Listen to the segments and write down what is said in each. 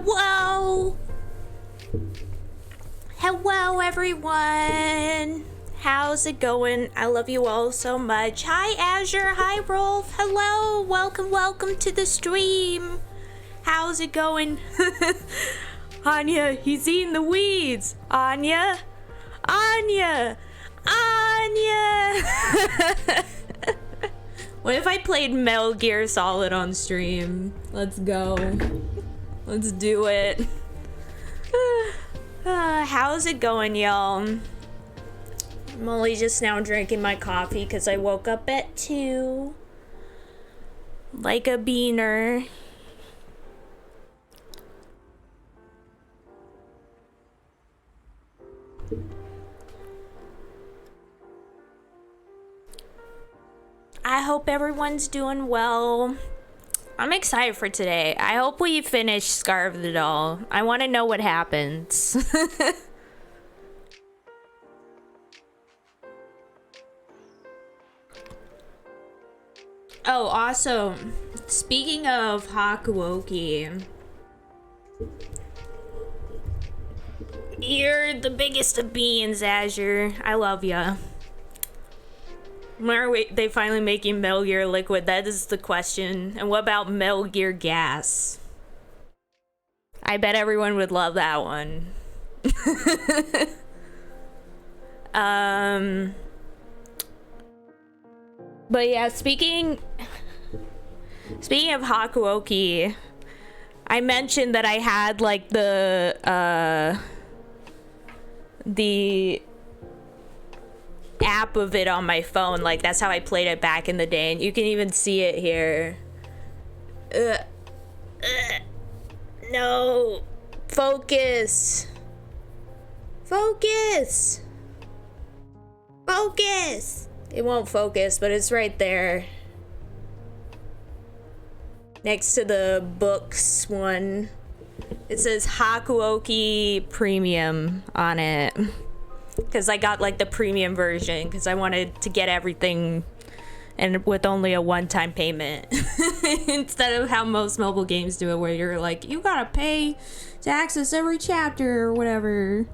Hello! Hello, everyone! How's it going? I love you all so much. Hi, Azure. Hi, Rolf. Hello! Welcome to the stream. How's it going? Anya, he's eating the weeds. Anya! Anya! Anya! What if I played Metal Gear Solid on stream? Let's go. Let's do it. How's it going, y'all? I'm only just now drinking my coffee because I woke up at 2. Like a beaner. I hope everyone's doing well. I'm excited for today. I hope we finish Scar of the Doll. I want to know what happens. Oh, also, speaking of Hakuoki, you're the biggest of beans, Azure. I love ya. When are they finally making Metal Gear Liquid? That is the question. And what about Metal Gear Gas? I bet everyone would love that one. But yeah, speaking of Hakuoki, I mentioned that I had like the app of it on my phone. Like that's how I played it back in the day, and you can even see it here. No, focus. It won't focus, but it's right there next to the books one. It says Hakuoki Premium on it. Because I got like the premium version because I wanted to get everything and with only a one-time payment instead of how most mobile games do it, where you're like, you gotta pay to access every chapter or whatever.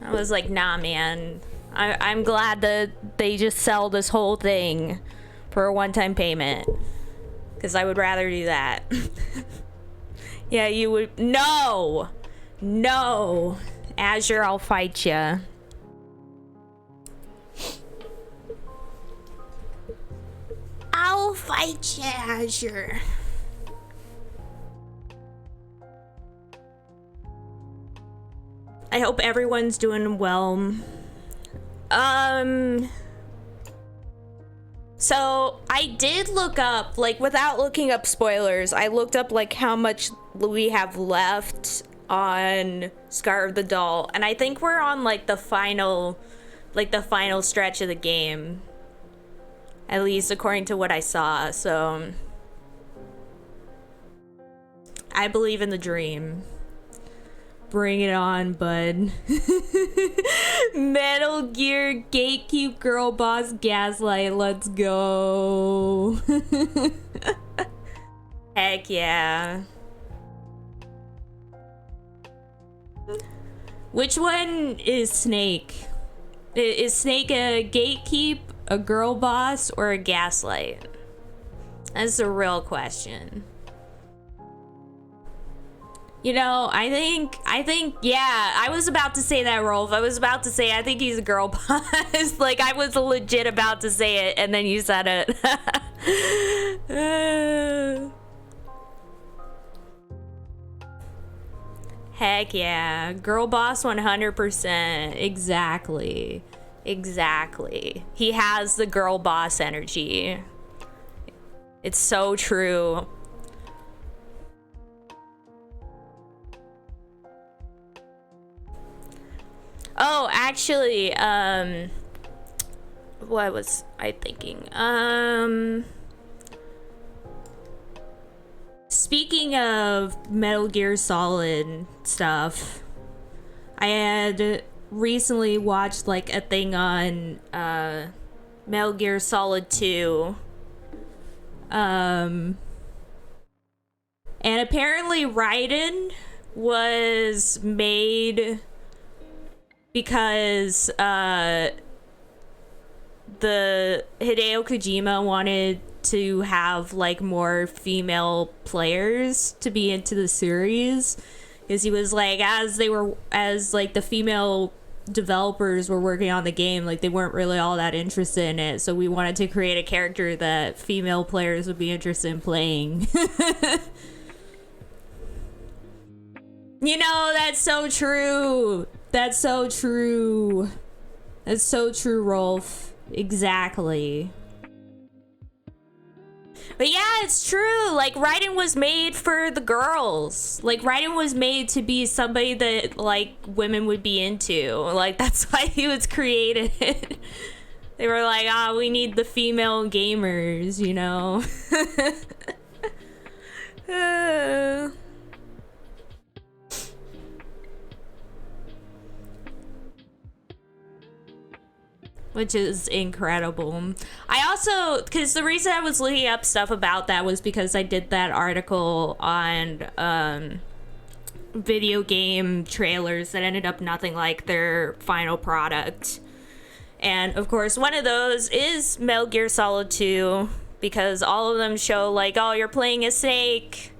I was like, nah, man. I'm glad that they just sell this whole thing for a one-time payment because I would rather do that. Yeah, you would. No. Azure, I'll fight ya. I'll fight ya, Azure. I hope everyone's doing well. So I did look up, like without looking up spoilers, I looked up like how much we have left on Scar of the Doll, and I think we're on like the final stretch of the game, at least according to what I saw. So I believe in the dream. Bring it on, bud. Metal Gear Gatekeep Girl Boss Gaslight, let's go. Heck yeah. Which one is Snake? Is Snake a gatekeep, a girl boss, or a gaslight? That's a real question. You know, I think, yeah, I was about to say that, Rolf. I was about to say, I think he's a girl boss. Like, I was legit about to say it, and then you said it. Heck yeah. Girl boss 100%. Exactly. He has the girl boss energy. It's so true. Oh, actually, what was I thinking? Speaking of Metal Gear Solid stuff, I had recently watched like a thing on Metal Gear Solid 2. And apparently Raiden was made because the Hideo Kojima wanted to have like more female players to be into the series, because he was like, as the female developers were working on the game, like they weren't really all that interested in it, so we wanted to create a character that female players would be interested in playing. You know, that's so true. That's so true. That's so true, Rolf. Exactly. But yeah, it's true. Like, Raiden was made for the girls. Like, Raiden was made to be somebody that, like, women would be into. Like, that's why he was created. They were like, we need the female gamers, you know? Which is incredible. I also, because the reason I was looking up stuff about that was because I did that article on video game trailers that ended up nothing like their final product. And of course, one of those is Metal Gear Solid 2, because all of them show like, oh, you're playing a Snake.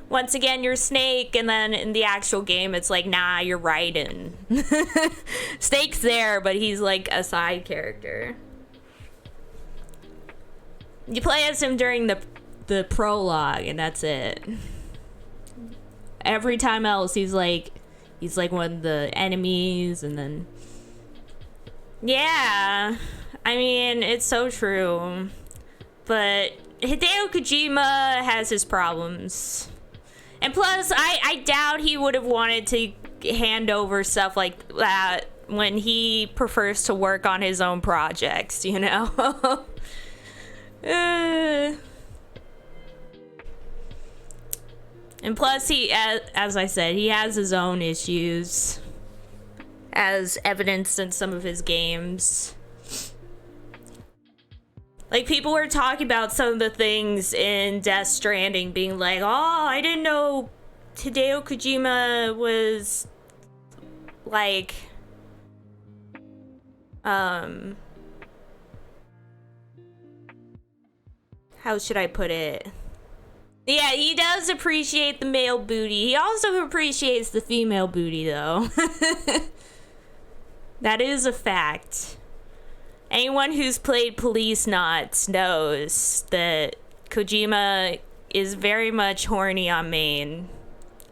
Once again, you're Snake, and then in the actual game, it's like, nah, you're Raiden. Snake's there, but he's like a side character. You play as him during the prologue, and that's it. Every time else, he's like one of the enemies, and then... Yeah, I mean, it's so true. But Hideo Kojima has his problems. And plus, I doubt he would have wanted to hand over stuff like that when he prefers to work on his own projects, you know? And plus, he, as I said, he has his own issues, as evidenced in some of his games. Like, people were talking about some of the things in Death Stranding, being like, oh, I didn't know Hideo Kojima was, like, how should I put it? Yeah, he does appreciate the male booty. He also appreciates the female booty, though. That is a fact. Anyone who's played Police Knots knows that Kojima is very much horny on main,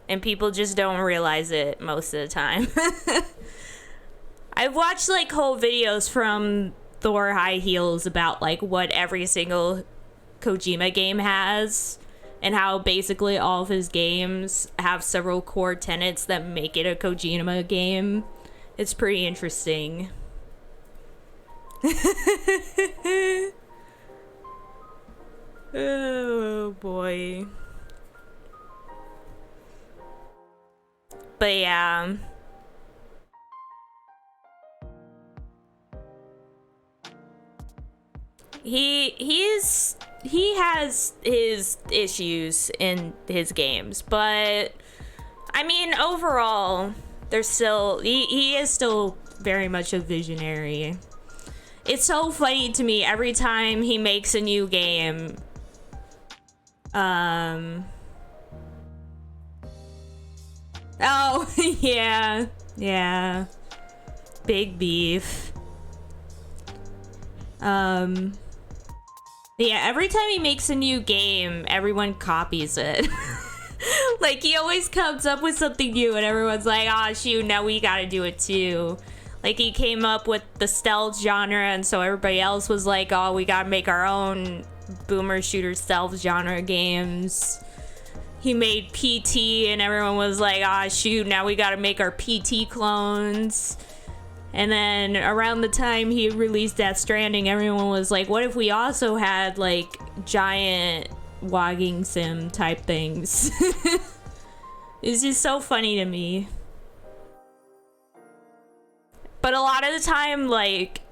and people just don't realize it most of the time. I've watched like whole videos from Thor High Heels about like what every single Kojima game has, and how basically all of his games have several core tenets that make it a Kojima game. It's pretty interesting. Oh boy. But yeah. He has his issues in his games, but I mean overall there's still he is still very much a visionary. It's so funny to me every time he makes a new game. Oh, yeah. Big beef. Yeah, every time he makes a new game, everyone copies it. Like, he always comes up with something new and everyone's like, oh, shoot, now we gotta do it too. Like, he came up with the stealth genre, and so everybody else was like, oh, we gotta make our own boomer shooter stealth genre games. He made PT, and everyone was like, ah, shoot, now we gotta make our PT clones. And then around the time he released Death Stranding, everyone was like, what if we also had, like, giant walking sim type things? It's just so funny to me. But a lot of the time, like,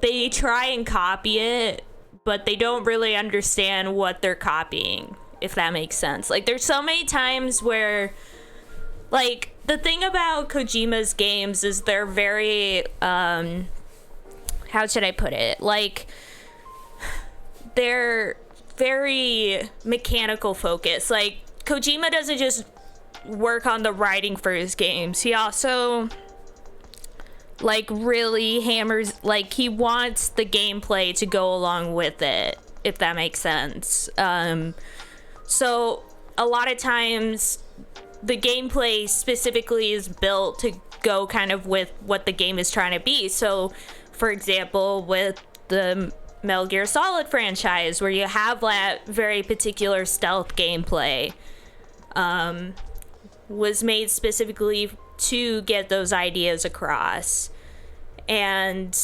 they try and copy it, but they don't really understand what they're copying. if that makes sense. Like, there's so many times where, like, the thing about Kojima's games is they're very, how should I put it? Like, they're very mechanical focused. Like, Kojima doesn't just work on the writing for his games. He also, like, really hammers, like, he wants the gameplay to go along with it, if that makes sense. So a lot of times the gameplay specifically is built to go kind of with what the game is trying to be. So, for example, with the Metal Gear Solid franchise, where you have that very particular stealth gameplay, was made specifically to get those ideas across. And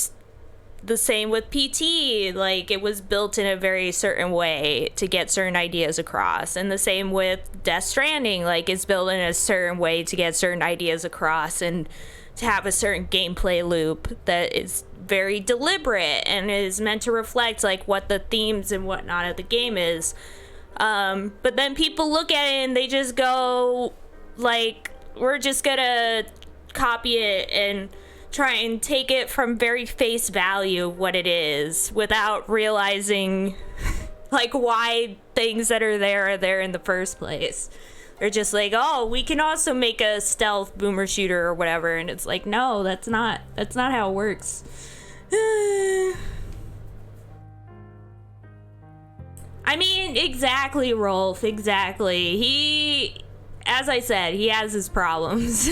the same with PT, like, it was built in a very certain way to get certain ideas across. And the same with Death Stranding, like, it's built in a certain way to get certain ideas across and to have a certain gameplay loop that is very deliberate and is meant to reflect, like, what the themes and whatnot of the game is. But then people look at it and they just go, like, we're just gonna copy it and try and take it from very face value of what it is without realizing, like, why things that are there in the first place. They're just like, oh, we can also make a stealth boomer shooter or whatever, and it's like, no, that's not how it works. I mean, exactly, Rolf, exactly. As I said, he has his problems.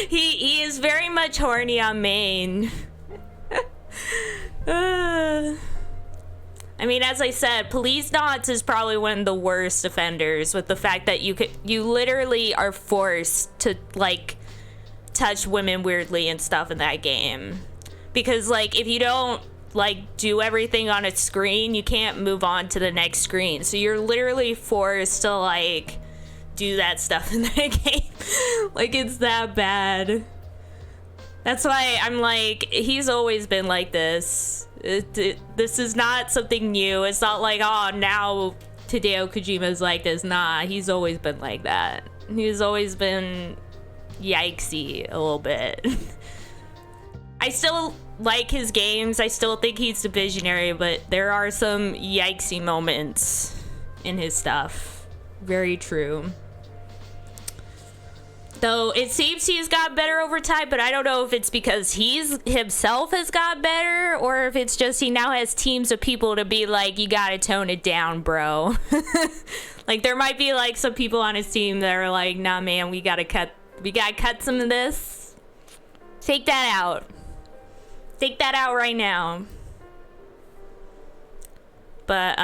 he is very much horny on main. I mean, as I said, Police Knots is probably one of the worst offenders, with the fact that you literally are forced to, like, touch women weirdly and stuff in that game. Because, like, if you don't, like, do everything on a screen, you can't move on to the next screen. So you're literally forced to, like, do that stuff in that game. Like, it's that bad. That's why I'm like, he's always been like this. This is not something new. It's not like, oh, now Hideo Kojima's like this. Nah, he's always been like that. He's always been yikesy a little bit. I still like his games. I still think he's a visionary, but there are some yikesy moments in his stuff. Very true. Though it seems he's got better over time, but I don't know if it's because he's himself has got better, or if it's just he now has teams of people to be like, you gotta tone it down, bro. Like, there might be, like, some people on his team that are like, nah, man, we gotta cut some of this. Take that out. Take that out right now. But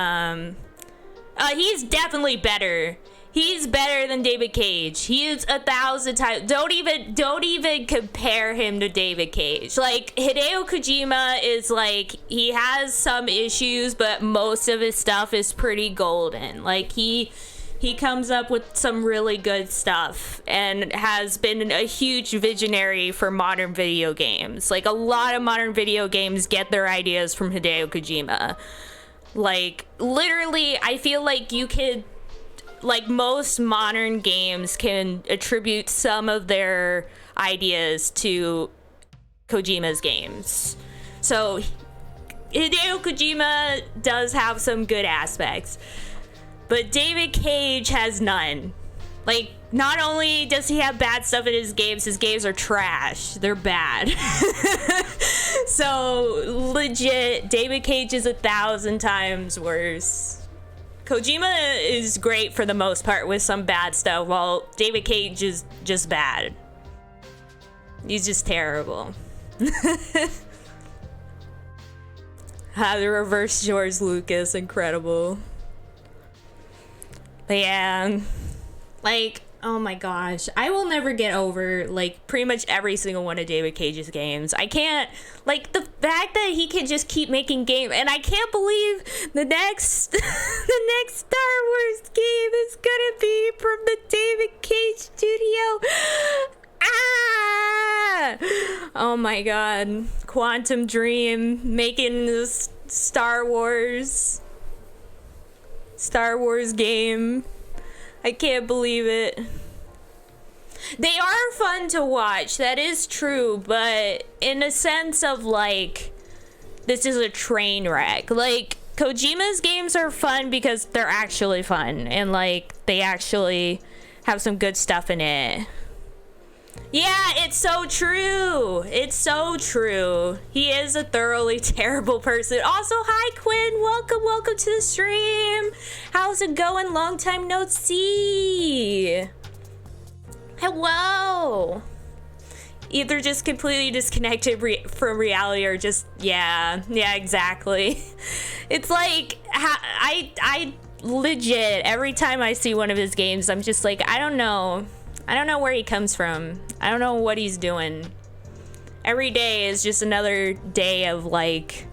he's definitely better. He's better than David Cage. He is 1,000 times. Don't even compare him to David Cage. Like, Hideo Kojima is, like, he has some issues, but most of his stuff is pretty golden. Like, he comes up with some really good stuff and has been a huge visionary for modern video games. Like, a lot of modern video games get their ideas from Hideo Kojima. Like, literally, I feel like you could, like, most modern games can attribute some of their ideas to Kojima's games. So Hideo Kojima does have some good aspects, but David Cage has none. Like, not only does he have bad stuff in his games are trash. They're bad. So legit, David Cage is 1,000 times worse. Kojima is great for the most part with some bad stuff, while David Cage is just bad. He's just terrible. How the reverse George Lucas, incredible. But yeah, like, oh my gosh, I will never get over, like, pretty much every single one of David Cage's games. I can't, like, the fact that he can just keep making games, and I can't believe the next the next Star Wars game is gonna be from the David Cage studio. Ah! Oh my god, Quantum Dream making this Star Wars. Star Wars game. I can't believe it. They are fun to watch, that is true, but in a sense of like, this is a train wreck. Like, Kojima's games are fun because they're actually fun, and like, they actually have some good stuff in it. Yeah, it's so true. It's so true. He is a thoroughly terrible person. Also, hi Quinn, welcome to the stream. How's it going? Long time no see. Hello. Either just completely disconnected from reality or just, yeah, exactly. It's like, I legit, every time I see one of his games, I'm just like, I don't know where he comes from. I don't know what he's doing. Every day is just another day of like,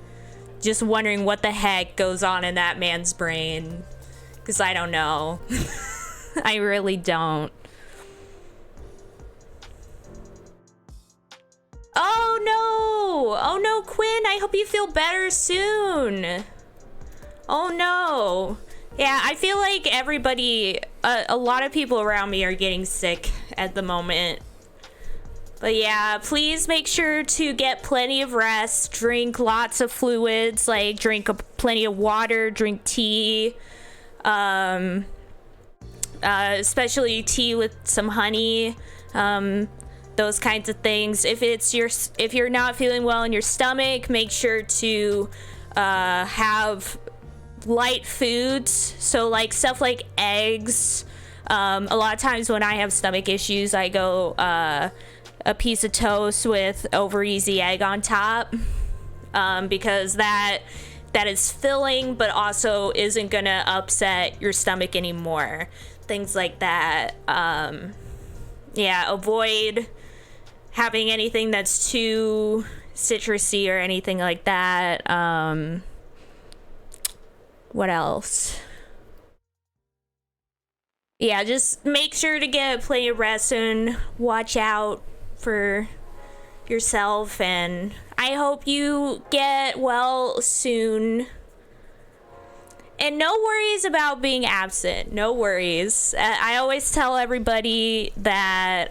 just wondering what the heck goes on in that man's brain. Because I don't know. I really don't. Oh no, Quinn, I hope you feel better soon. Oh no. Yeah, I feel like everybody, a lot of people around me are getting sick at the moment. But yeah, please make sure to get plenty of rest, drink lots of fluids, like drink plenty of water, drink tea, especially tea with some honey, those kinds of things. If you're not feeling well in your stomach, make sure to have light foods, so like stuff like eggs. A lot of times when I have stomach issues, I go a piece of toast with over easy egg on top, because that is filling but also isn't gonna upset your stomach anymore. Things like that. Yeah, avoid having anything that's too citrusy or anything like that. What else? Yeah, just make sure to get plenty of rest and watch out for yourself, and I hope you get well soon. And no worries about being absent. No worries. I always tell everybody that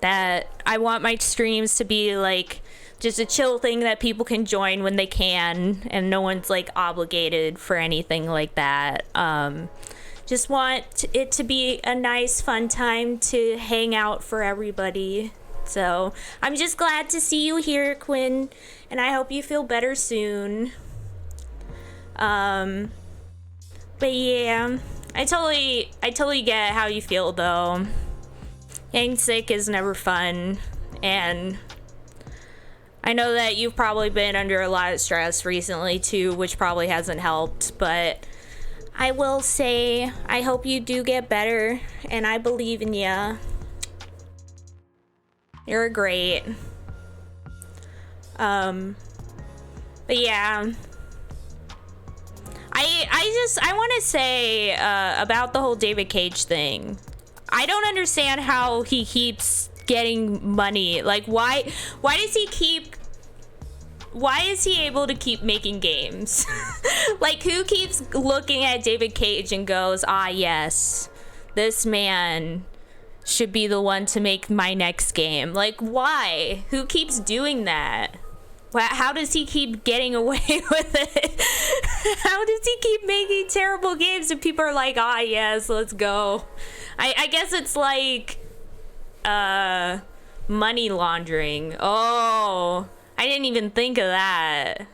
that I want my streams to be like just a chill thing that people can join when they can, and no one's like obligated for anything like that. Just want it to be a nice fun time to hang out for everybody. So I'm just glad to see you here, Quinn, and I hope you feel better soon. But yeah, I totally get how you feel though. Getting sick is never fun, and I know that you've probably been under a lot of stress recently too, which probably hasn't helped, but I will say I hope you do get better, and I believe in ya. You're great. But yeah, I want to say about the whole David Cage thing. I don't understand how he keeps getting money. Like, why is he able to keep making games? Like, who keeps looking at David Cage and goes, ah yes, this man should be the one to make my next game? Like, why? Who keeps doing that? How does he keep getting away with it? How does he keep making terrible games and people are like, ah yes, let's go? I guess it's like money laundering. Oh, I didn't even think of that.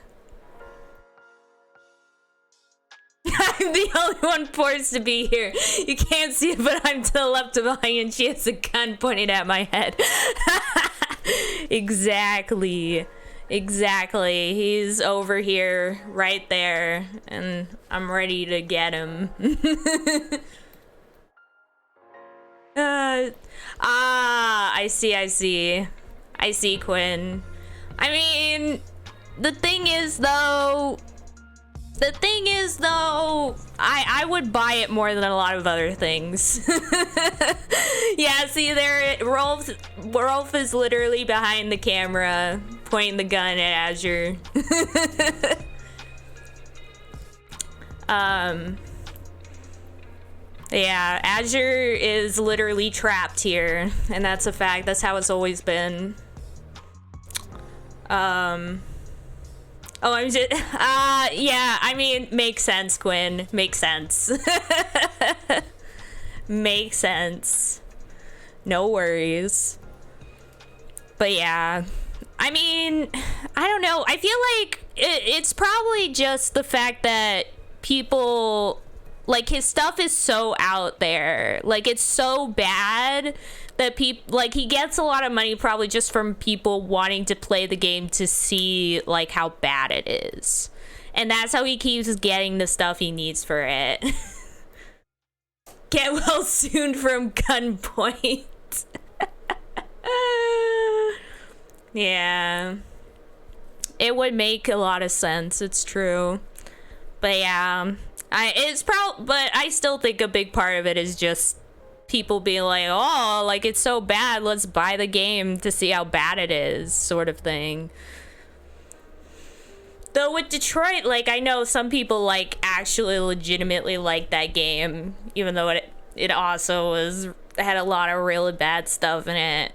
I'm the only one forced to be here. You can't see it, but I'm to the left of Anya and she has a gun pointed at my head. Exactly. He's over here, right there, and I'm ready to get him. I see, Quinn. I mean, the thing is though, I would buy it more than a lot of other things. Yeah, see there, Rolf is literally behind the camera, pointing the gun at Azure. Yeah, Azure is literally trapped here, and that's a fact. That's how it's always been. Oh, I'm just, yeah, I mean, makes sense, Quinn. Makes sense. Makes sense. No worries. But yeah, I mean, I don't know. I feel like it's probably just the fact that people, like, his stuff is so out there. Like, it's so bad that people, like, he gets a lot of money probably just from people wanting to play the game to see, like, how bad it is. And that's how he keeps getting the stuff he needs for it. Get well soon from gunpoint. Yeah. It would make a lot of sense. It's true. But yeah, but I still think a big part of it is just people being like, oh, like, it's so bad, let's buy the game to see how bad it is, sort of thing. Though with Detroit, like, I know some people, like, actually legitimately like that game, even though it also had a lot of really bad stuff in it.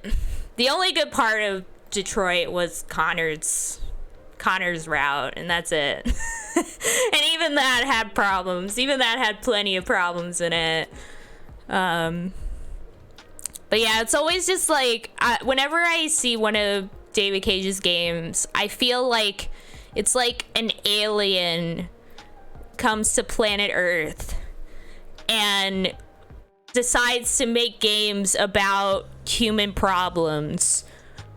The only good part of Detroit was Connor's route, and that's it. And even that had problems. Even that had plenty of problems in it. But yeah, it's always just like, whenever I see one of David Cage's games, I feel like it's like an alien comes to planet Earth and decides to make games about human problems,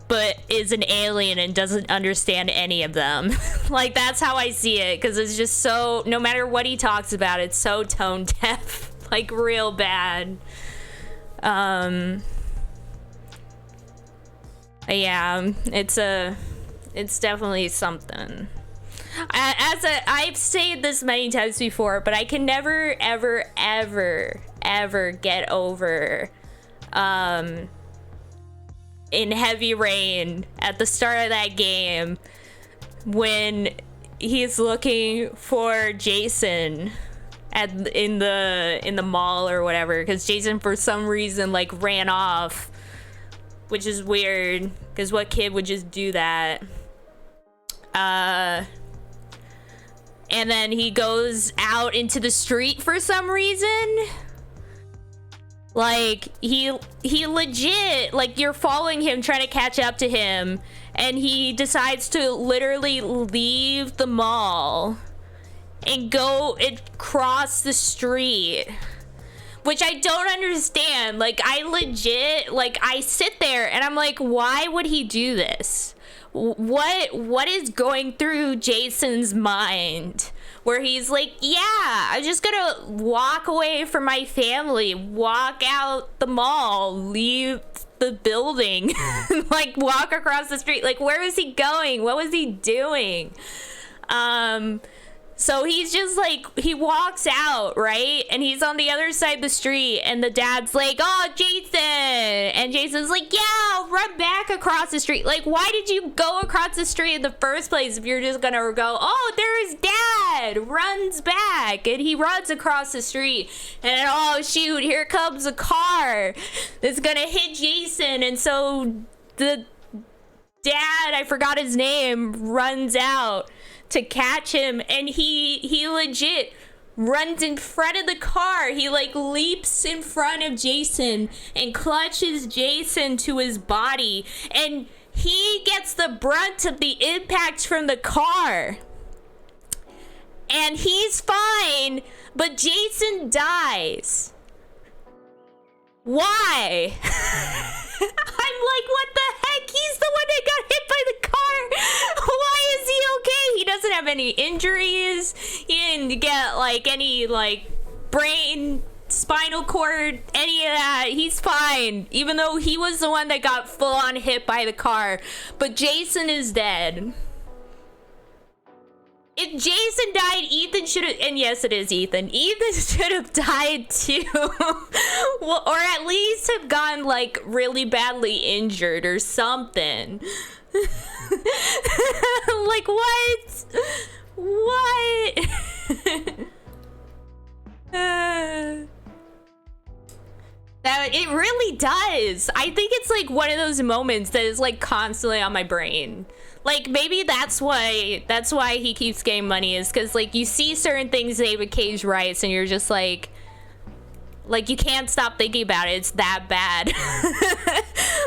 but is an alien and doesn't understand any of them. Like, that's how I see it, because it's just so, no matter what he talks about, it's so tone deaf. Like, real bad. Yeah, it's definitely something. I've said this many times before, but I can never, ever, ever, ever get over, in Heavy Rain, at the start of that game, when he's looking for Jason in the mall or whatever, because Jason for some reason, like, ran off, which is weird, because what kid would just do that? And then he goes out into the street for some reason. Like, he legit, like, you're following him, trying to catch up to him, and he decides to literally leave the mall and go and cross the street, which I don't understand. Like, I legit, like, I sit there and I'm like, why would he do this? What is going through Jason's mind where he's like, yeah, I'm just gonna walk away from my family, walk out the mall, leave the building, like, walk across the street? Like, where was he going? What was he doing? So he's just like, he walks out, right? And he's on the other side of the street, and the dad's like, oh, Jason. And Jason's like, yeah, I'll run back across the street. Like, why did you go across the street in the first place if you're just gonna go, oh, there's dad, runs back. And he runs across the street, and oh, shoot, here comes a car that's gonna hit Jason. And so the dad, I forgot his name, runs out to catch him, and he legit runs in front of the car. He, like, leaps in front of Jason and clutches Jason to his body, and he gets the brunt of the impact from the car, and he's fine, but Jason dies. Why? I'm like, what the heck? He's the one that got hit by the car. Why is he okay? He doesn't have any injuries. He didn't get, like, any, like, brain, spinal cord, any of that. He's fine, even though he was the one that got full on hit by the car. But Jason is dead. If Jason died, Ethan should have, and yes, it is Ethan. Ethan should have died too. Well, or at least have gotten, like, really badly injured or something. Like, what? What? That it really does. I think it's like one of those moments that is like constantly on my brain. Like maybe that's why he keeps getting money, is because like you see certain things David Cage writes and you're just like you can't stop thinking about it. It's that bad.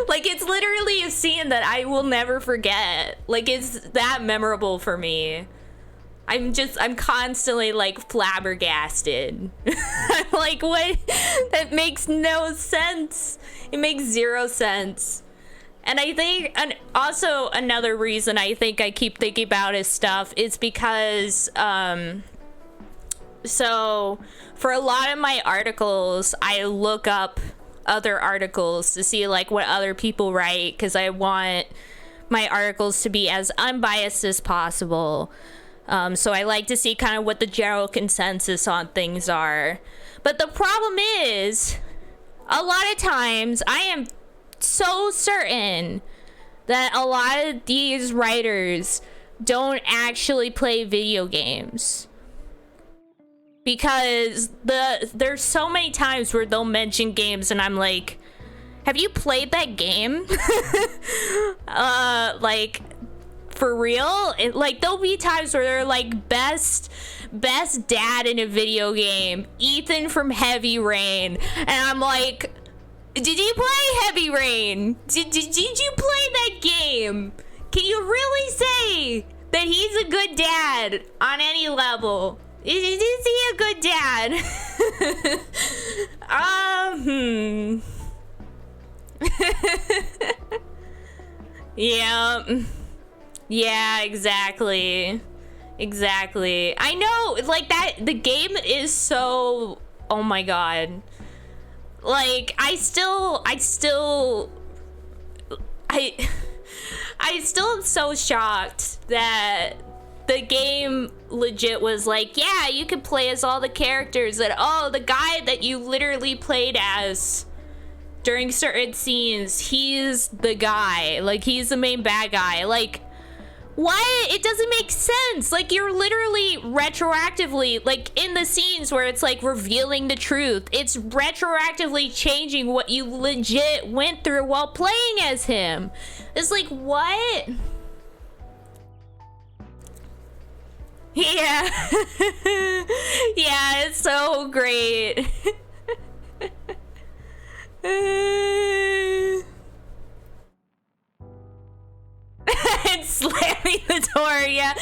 Like it's literally a scene that I will never forget. Like it's that memorable for me. I'm constantly like flabbergasted. I'm like, what? That makes no sense. It makes zero sense. And I think, and also another reason I think I keep thinking about his stuff is because, so for a lot of my articles, I look up other articles to see like what other people write, because I want my articles to be as unbiased as possible. So I like to see kind of what the general consensus on things are. But the problem is, a lot of times I am so certain that a lot of these writers don't actually play video games. Because there's so many times where they'll mention games and I'm like, have you played that game? Like, for real? Like, there'll be times where they're like, best dad in a video game, Ethan from Heavy Rain, and I'm like, did you play Heavy Rain? Did you play that game? Can you really say that he's a good dad on any level? Is he a good dad? Yeah, exactly. I know, like, that the game is so, oh my god. Like, I still am so shocked that the game legit was like, yeah, you could play as all the characters, that, oh, the guy that you literally played as during certain scenes, he's the guy, like, he's the main bad guy. Like, what? It doesn't make sense. Like, you're literally retroactively, like, in the scenes where it's like revealing the truth, it's retroactively changing what you legit went through while playing as him. It's like, what? Yeah. Yeah, it's so great. And slamming the door. Yeah,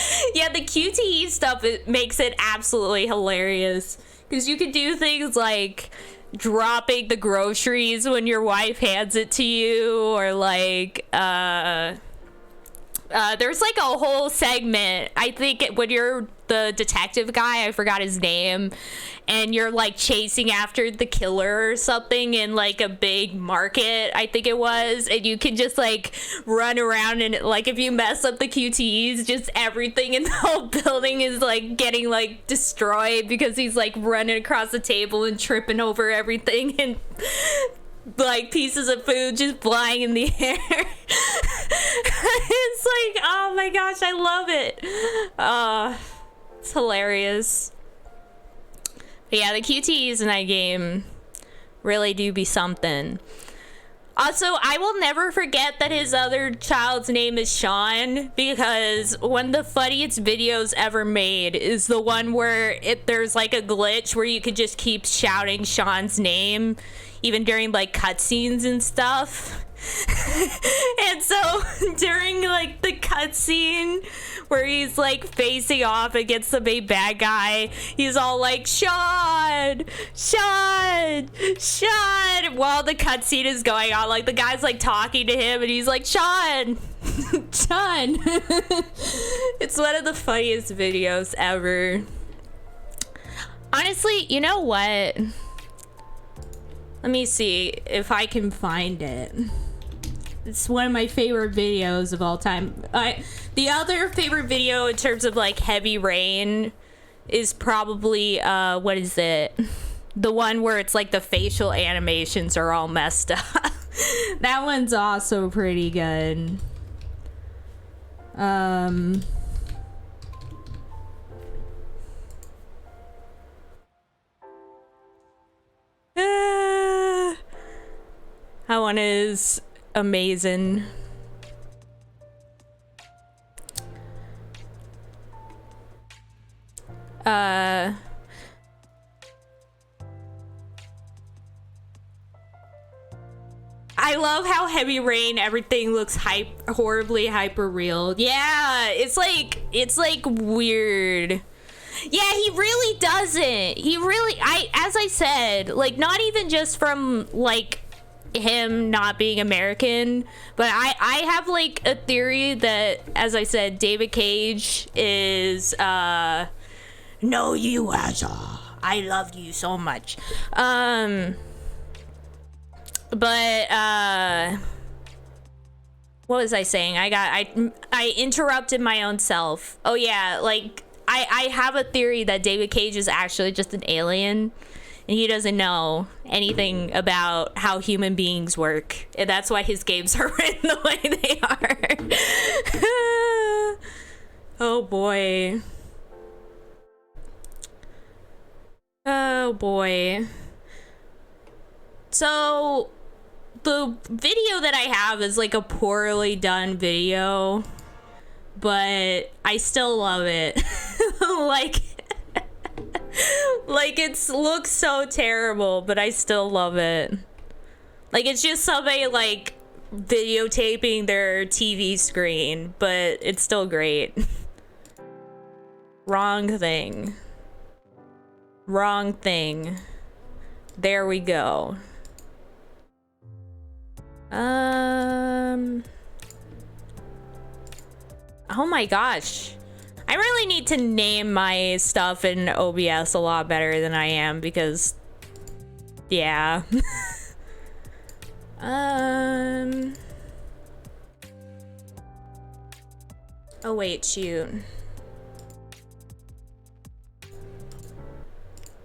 the QTE stuff, it makes it absolutely hilarious, because you can do things like dropping the groceries when your wife hands it to you, or like there's like a whole segment, I think, when you're the detective guy, I forgot his name, and you're like chasing after the killer or something in like a big market, I think it was, and you can just like run around, and like if you mess up the QTEs, just everything in the whole building is like getting like destroyed, because he's like running across the table and tripping over everything, and like pieces of food just flying in the air. It's like, oh my gosh, I love it. It's hilarious. But yeah, the QTEs in that game really do be something. Also, I will never forget that his other child's name is Sean, because one of the funniest videos ever made is the one where there's like a glitch where you could just keep shouting Sean's name even during like cutscenes and stuff. And so during like the cutscene where he's like facing off against the main bad guy, he's all like, Sean, while the cutscene is going on. Like, the guy's like talking to him and he's like, Sean. It's one of the funniest videos ever. Honestly, you know what? Let me see if I can find it. It's one of my favorite videos of all time. The other favorite video in terms of like Heavy Rain is probably what is it? The one where it's like the facial animations are all messed up. That one's also pretty good. one is amazing. I love how Heavy Rain, everything looks horribly hyper real. Yeah, it's like weird. Yeah, he really doesn't. As I said, like, not even just from like him not being American, but I have like a theory that, as I said, David Cage is no, you asshole, I love you so much. But what was I saying? I interrupted my own self. Oh yeah, like I have a theory that David Cage is actually just an alien and he doesn't know anything about how human beings work. And that's why his games are written the way they are. Oh boy. Oh boy. So the video that I have is like a poorly done video, but I still love it. like it looks so terrible, but I still love it. Like, it's just somebody like videotaping their TV screen, but it's still great. Wrong thing. There we go. Oh my gosh. I really need to name my stuff in OBS a lot better than I am, because yeah. Oh wait, shoot.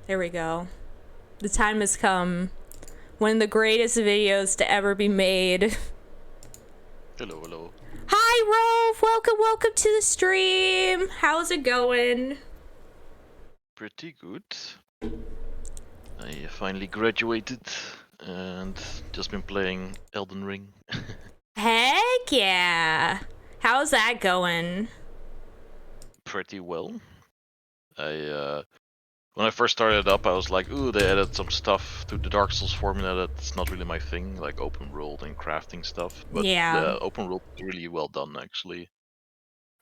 There we go. The time has come. One of the greatest videos to ever be made. Hello. Hi, Rolf. Welcome to the stream. How's it going? Pretty good. I finally graduated and just been playing Elden Ring. Heck yeah. How's that going? Pretty well. When I first started up, I was like, ooh, they added some stuff to the Dark Souls formula that's not really my thing, like open world and crafting stuff. But Yeah. the open world is really well done, actually.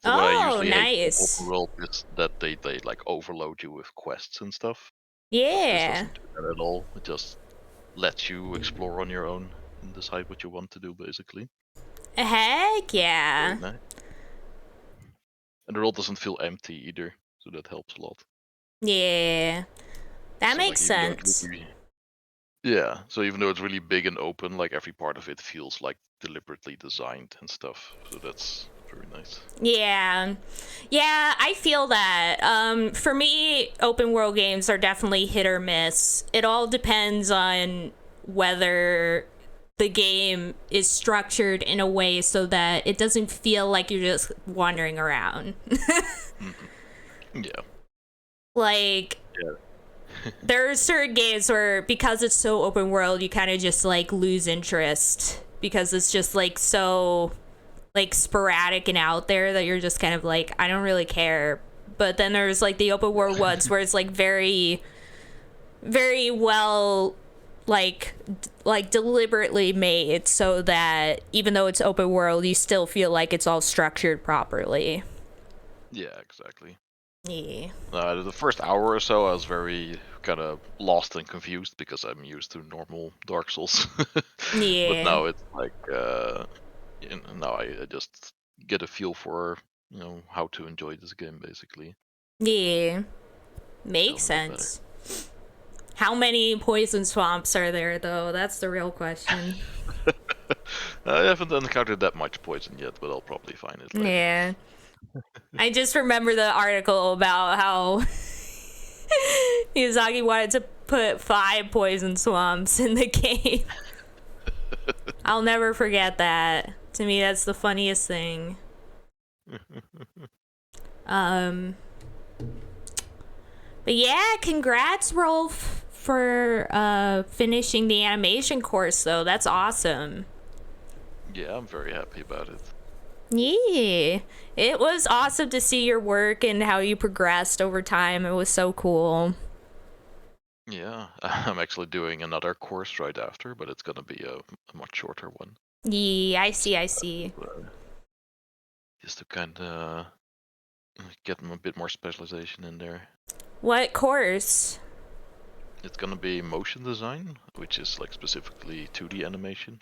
So what I usually hate with open world is that they like overload you with quests and stuff. Yeah. This doesn't do that at all. It just lets you explore on your own and decide what you want to do, basically. Heck yeah. Very nice. And the world doesn't feel empty either, so that helps a lot. Yeah. That makes sense. Yeah, so even though it's really big and open, like every part of it feels like deliberately designed and stuff. So that's very nice. Yeah, I feel that. For me, open world games are definitely hit or miss. It all depends on whether the game is structured in a way so that it doesn't feel like you're just wandering around. Yeah. Like, there are certain games where, because it's so open world, you kind of just like lose interest because it's just like so like sporadic and out there that you're just kind of like, I don't really care. But then there's like the open world ones where it's like very, very well like deliberately made so that even though it's open world, you still feel like it's all structured properly. Yeah, exactly. Yeah. The first hour or so, I was very kind of lost and confused because I'm used to normal Dark Souls. Yeah. But now it's like, now I just get a feel for, how to enjoy this game, basically. Yeah. Makes sense. How many poison swamps are there, though? That's the real question. I haven't encountered that much poison yet, but I'll probably find it later. Yeah. I just remember the article about how Miyazaki wanted to put 5 poison swamps in the game. I'll never forget that. To me, that's the funniest thing. But yeah, congrats, Rolf, for finishing the animation course, though. That's awesome. Yeah, I'm very happy about it. Yeah, it was awesome to see your work and how you progressed over time. It was so cool. Yeah, I'm actually doing another course right after, but it's gonna be a much shorter one. Yeah, I see. Just to kind of get a bit more specialization in there. What course? It's gonna be motion design, which is like specifically 2D animation.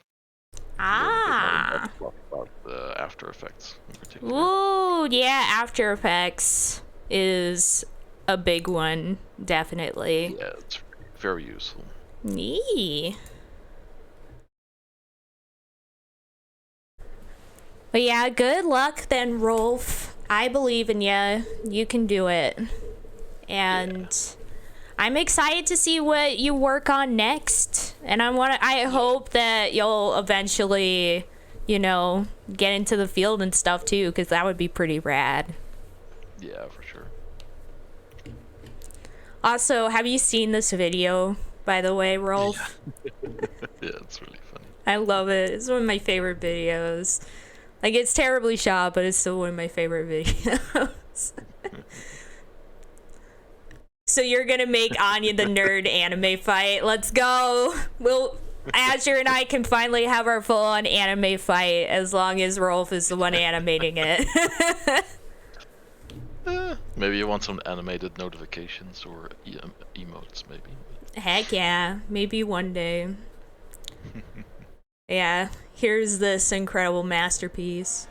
Ah. About After Effects in particular. Ooh, yeah, After Effects is a big one, definitely. Yeah, it's very useful. Nee. But yeah, good luck then, Rolf. I believe in you. You can do it. And I'm excited to see what you work on next. And I hope that you'll eventually, get into the field and stuff too, because that would be pretty rad. Yeah, for sure. Also, have you seen this video, by the way, Rolf? Yeah, it's really funny. I love it. It's one of my favorite videos. Like, it's terribly shot, but it's still one of my favorite videos. So you're gonna make Anya the nerd anime fight. Let's go. Azure and I can finally have our full-on anime fight as long as Rolf is the one animating it. Maybe you want some animated notifications or emotes, maybe. Heck yeah. Maybe one day. Yeah. Here's this incredible masterpiece.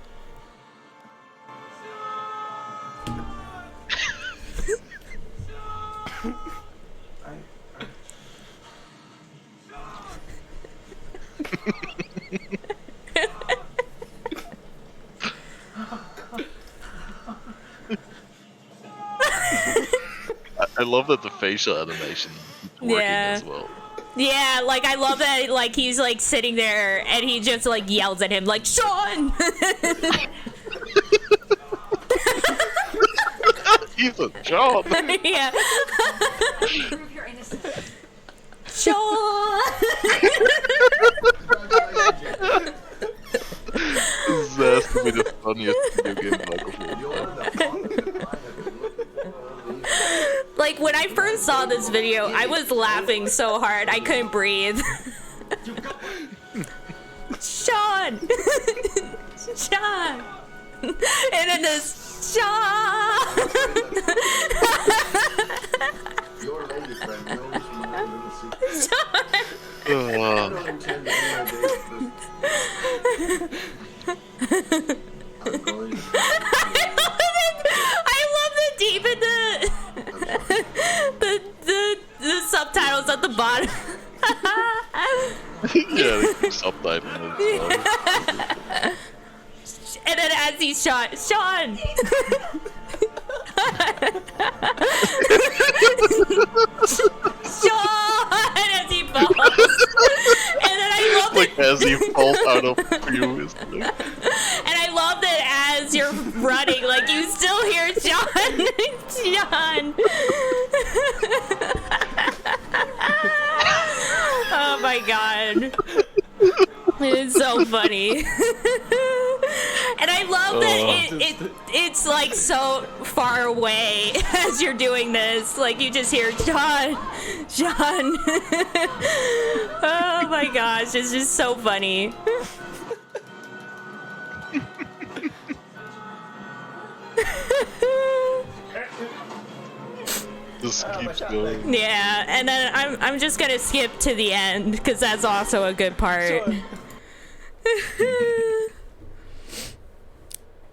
I love that the facial animation is working as well. Yeah, like I love that like he's like sitting there and he just like yells at him like, Sean! He's a job. Yeah. Sean! This has to be the funniest video game microphone. Like when I first saw this video, I was laughing so hard I couldn't breathe. Sean! Sean! And then this Sean! Your lady friend knows my little secret. Sean! I'm going to I love the deep in the subtitles at the bottom. Yeah, they keep subtitling it. And then as he's shot, Sean! Sean! As he falls. And then I love Like that. as he falls out of view. And I love that as you're running, like you still hear Sean. Sean. Oh my god. It is so funny. And I love that it's like so far away as you're doing this. Like you just hear Sean. Sean. Oh my gosh, it's just so funny. Just keeps going. Yeah, and then I'm just gonna skip to the end because that's also a good part.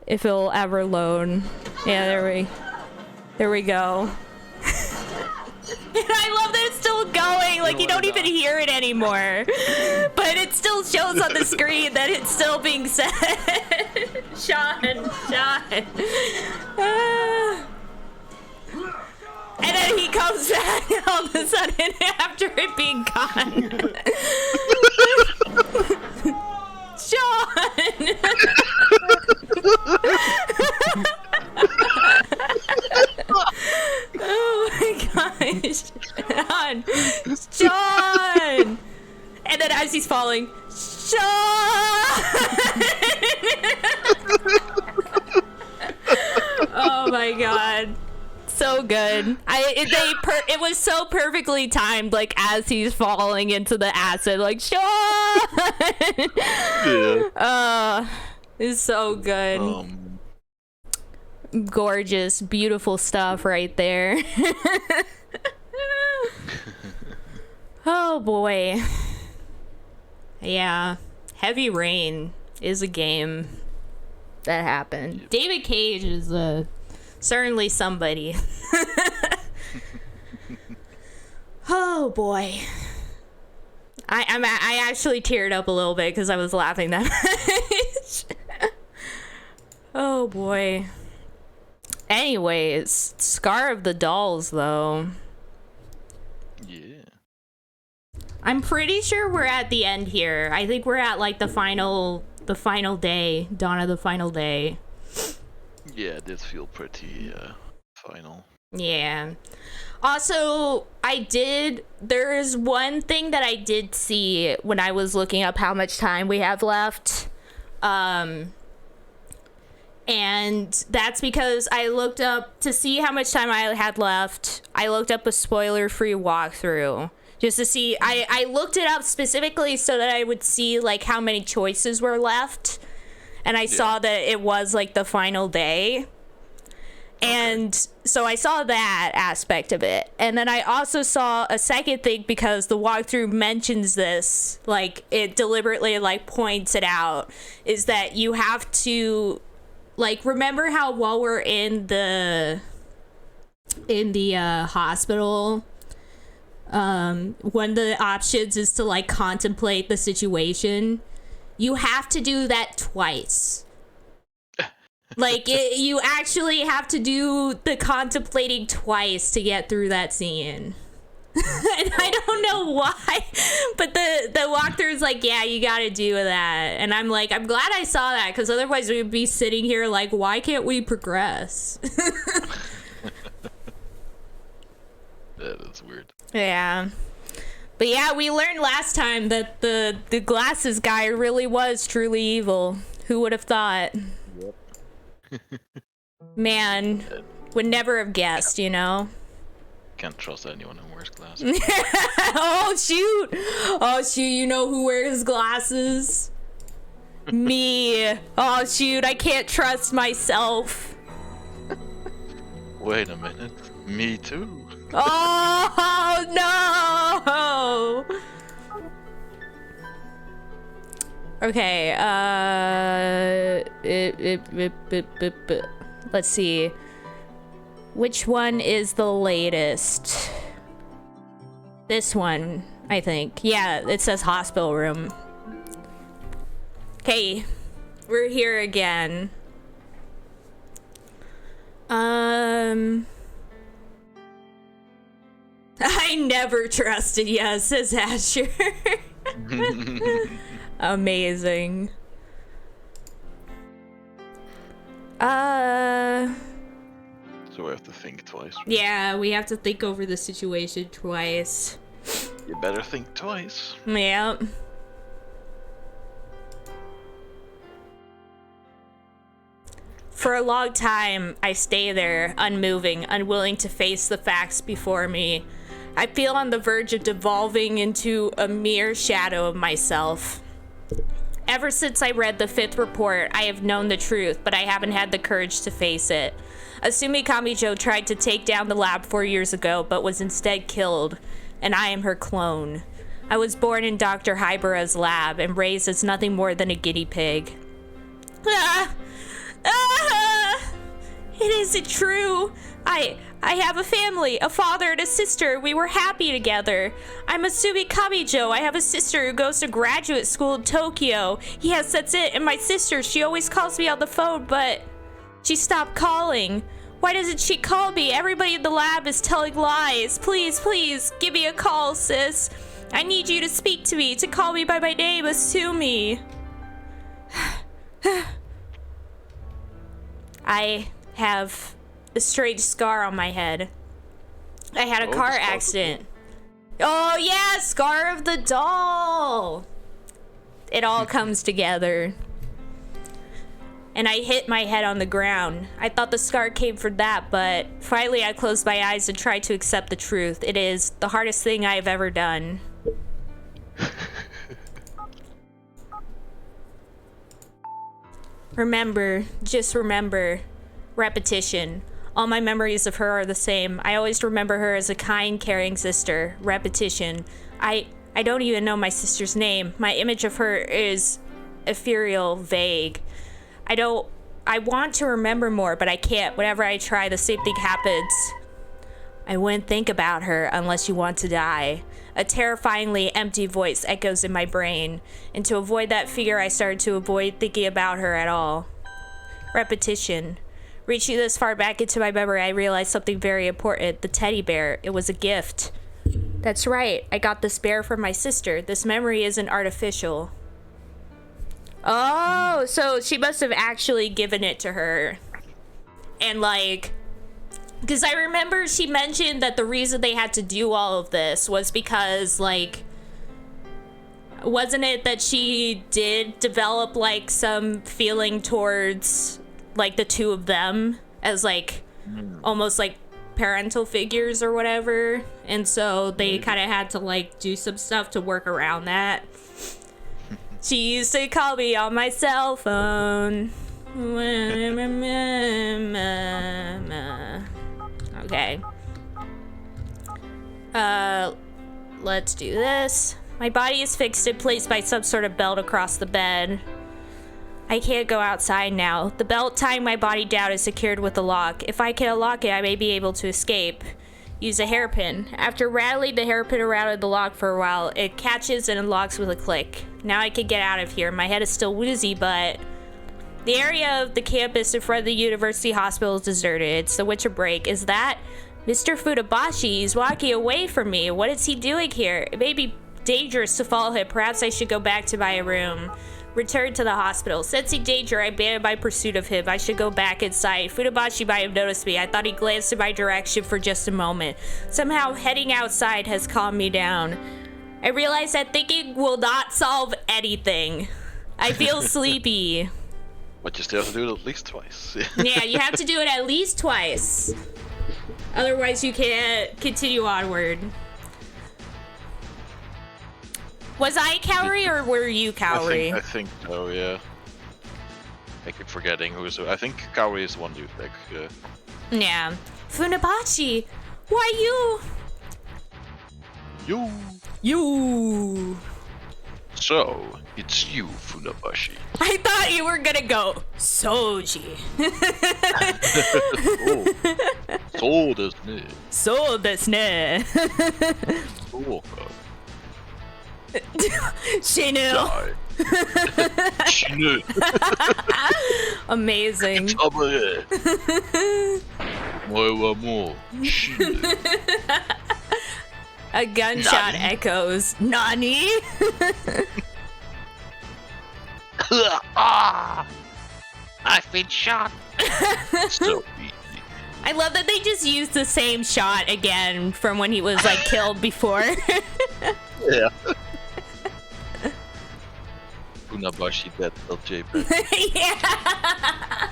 If it'll ever load. Yeah, there we go. And I love that it's still going. Like you don't even hear it anymore, but it still shows on the screen that it's still being said. Sean. And then he comes back all of a sudden after it being gone. Sean! Oh my gosh. he's falling. Sean! Oh my god. So good. It was so perfectly timed, like as he's falling into the acid, like Sean. Yeah. It's so good. Gorgeous, beautiful stuff right there. Oh boy. Yeah. Heavy Rain is a game that happened. Yep. David Cage is certainly somebody. Oh boy. I actually teared up a little bit because I was laughing that much. Oh boy. Anyways, Scar of the Dolls though. Yeah. I'm pretty sure we're at the end here. I think we're at like the final day, dawn of the final day. Yeah, it did feel pretty final. Yeah. Also, there is one thing that I did see when I was looking up how much time we have left. And that's because I looked up to see how much time I had left. I looked up a spoiler-free walkthrough just to see. I looked it up specifically so that I would see like how many choices were left. And I saw that it was like the final day. And so I saw that aspect of it. And then I also saw a second thing because the walkthrough mentions this, like it deliberately like points it out, is that you have to like remember how while we're in the hospital, one of the options is to like contemplate the situation. You have to do that twice. Like, you actually have to do the contemplating twice to get through that scene. And I don't know why, but the walkthrough is like, yeah, you gotta do that. And I'm like, I'm glad I saw that, because otherwise we'd be sitting here like, why can't we progress? Yeah, that's weird. Yeah. But yeah, we learned last time that the glasses guy really was truly evil. Who would have thought? Yep. Man, would never have guessed, you know? Can't trust anyone who wears glasses. Oh shoot, you know who wears glasses? Me. Oh shoot, I can't trust myself. Wait a minute. Me too. Oh no. Okay, let's see. Which one is the latest? This one, I think. Yeah, it says hospital room. Okay, we're here again. I never trusted you, says Asher. Amazing. So I have to think twice. Yeah, we have to think over the situation twice. You better think twice. Yep. For a long time, I stay there, unmoving, unwilling to face the facts before me. I feel on the verge of devolving into a mere shadow of myself. Ever since I read the 5th report, I have known the truth, but I haven't had the courage to face it. Asumi Kamijo tried to take down the lab 4 years ago, but was instead killed, and I am her clone. I was born in Dr. Hybera's lab and raised as nothing more than a guinea pig. It isn't true. I have a family, a father and a sister. We were happy together. I'm Asumi Kamijo. I have a sister who goes to graduate school in Tokyo. Yes, that's it. And my sister, she always calls me on the phone, but she stopped calling. Why doesn't she call me? Everybody in the lab is telling lies. Please, please, give me a call, sis. I need you to speak to me, to call me by my name, Asumi. I have a strange scar on my head. I had a car accident. Oh yeah, Scar of the Doll. It all comes together. And I hit my head on the ground. I thought the scar came from that, but finally I closed my eyes and tried to accept the truth. It is the hardest thing I have ever done. Remember, just remember, repetition. All my memories of her are the same. I always remember her as a kind, caring sister. Repetition. I don't even know my sister's name. My image of her is ethereal, vague. I want to remember more, but I can't. Whenever I try, the same thing happens. I wouldn't think about her unless you want to die. A terrifyingly empty voice echoes in my brain. And to avoid that fear, I started to avoid thinking about her at all. Repetition. Reaching this far back into my memory, I realized something very important. The teddy bear. It was a gift. That's right. I got this bear from my sister. This memory isn't artificial. Oh, so she must have actually given it to her. And like, because I remember she mentioned that the reason they had to do all of this was because, like, wasn't it that she did develop like some feeling towards like the two of them as like almost like parental figures or whatever, and so they kind of had to like do some stuff to work around that. She used to call me on my cell phone. Okay. Let's do this. My body is fixed in place by some sort of belt across the bed. I can't go outside now. The belt tying my body down is secured with a lock. If I can unlock it, I may be able to escape. Use a hairpin. After rattling the hairpin around the lock for a while, it catches and unlocks with a click. Now I can get out of here. My head is still woozy, but the area of the campus in front of the university hospital is deserted. It's the winter break. Is that Mr. Funabashi? He's walking away from me. What is he doing here? It may be dangerous to follow him. Perhaps I should go back to my room. Return to the hospital. Sensing danger, I abandoned my pursuit of him. I should go back inside. Funabashi might have noticed me. I thought he glanced in my direction for just a moment. Somehow, heading outside has calmed me down. I realize that thinking will not solve anything. I feel sleepy. But you still have to do it at least twice. Yeah, you have to do it at least twice. Otherwise, you can't continue onward. Was I Kaori or were you Kaori? I think so, yeah. I keep forgetting who's. I think Kaori is the one you pick. Yeah. Funabashi, why you? You. So, it's you, Funabashi. I thought you were gonna go Soji. So desu ne. So desu ne. So Shinu. Die. Shinu. Amazing. お前はもう死ぬ。 A gunshot echoes. Nani? I've been shot. So easy. I love that they just used the same shot again from when he was like killed before. Yeah. Funabashi dead LJ. Yeah.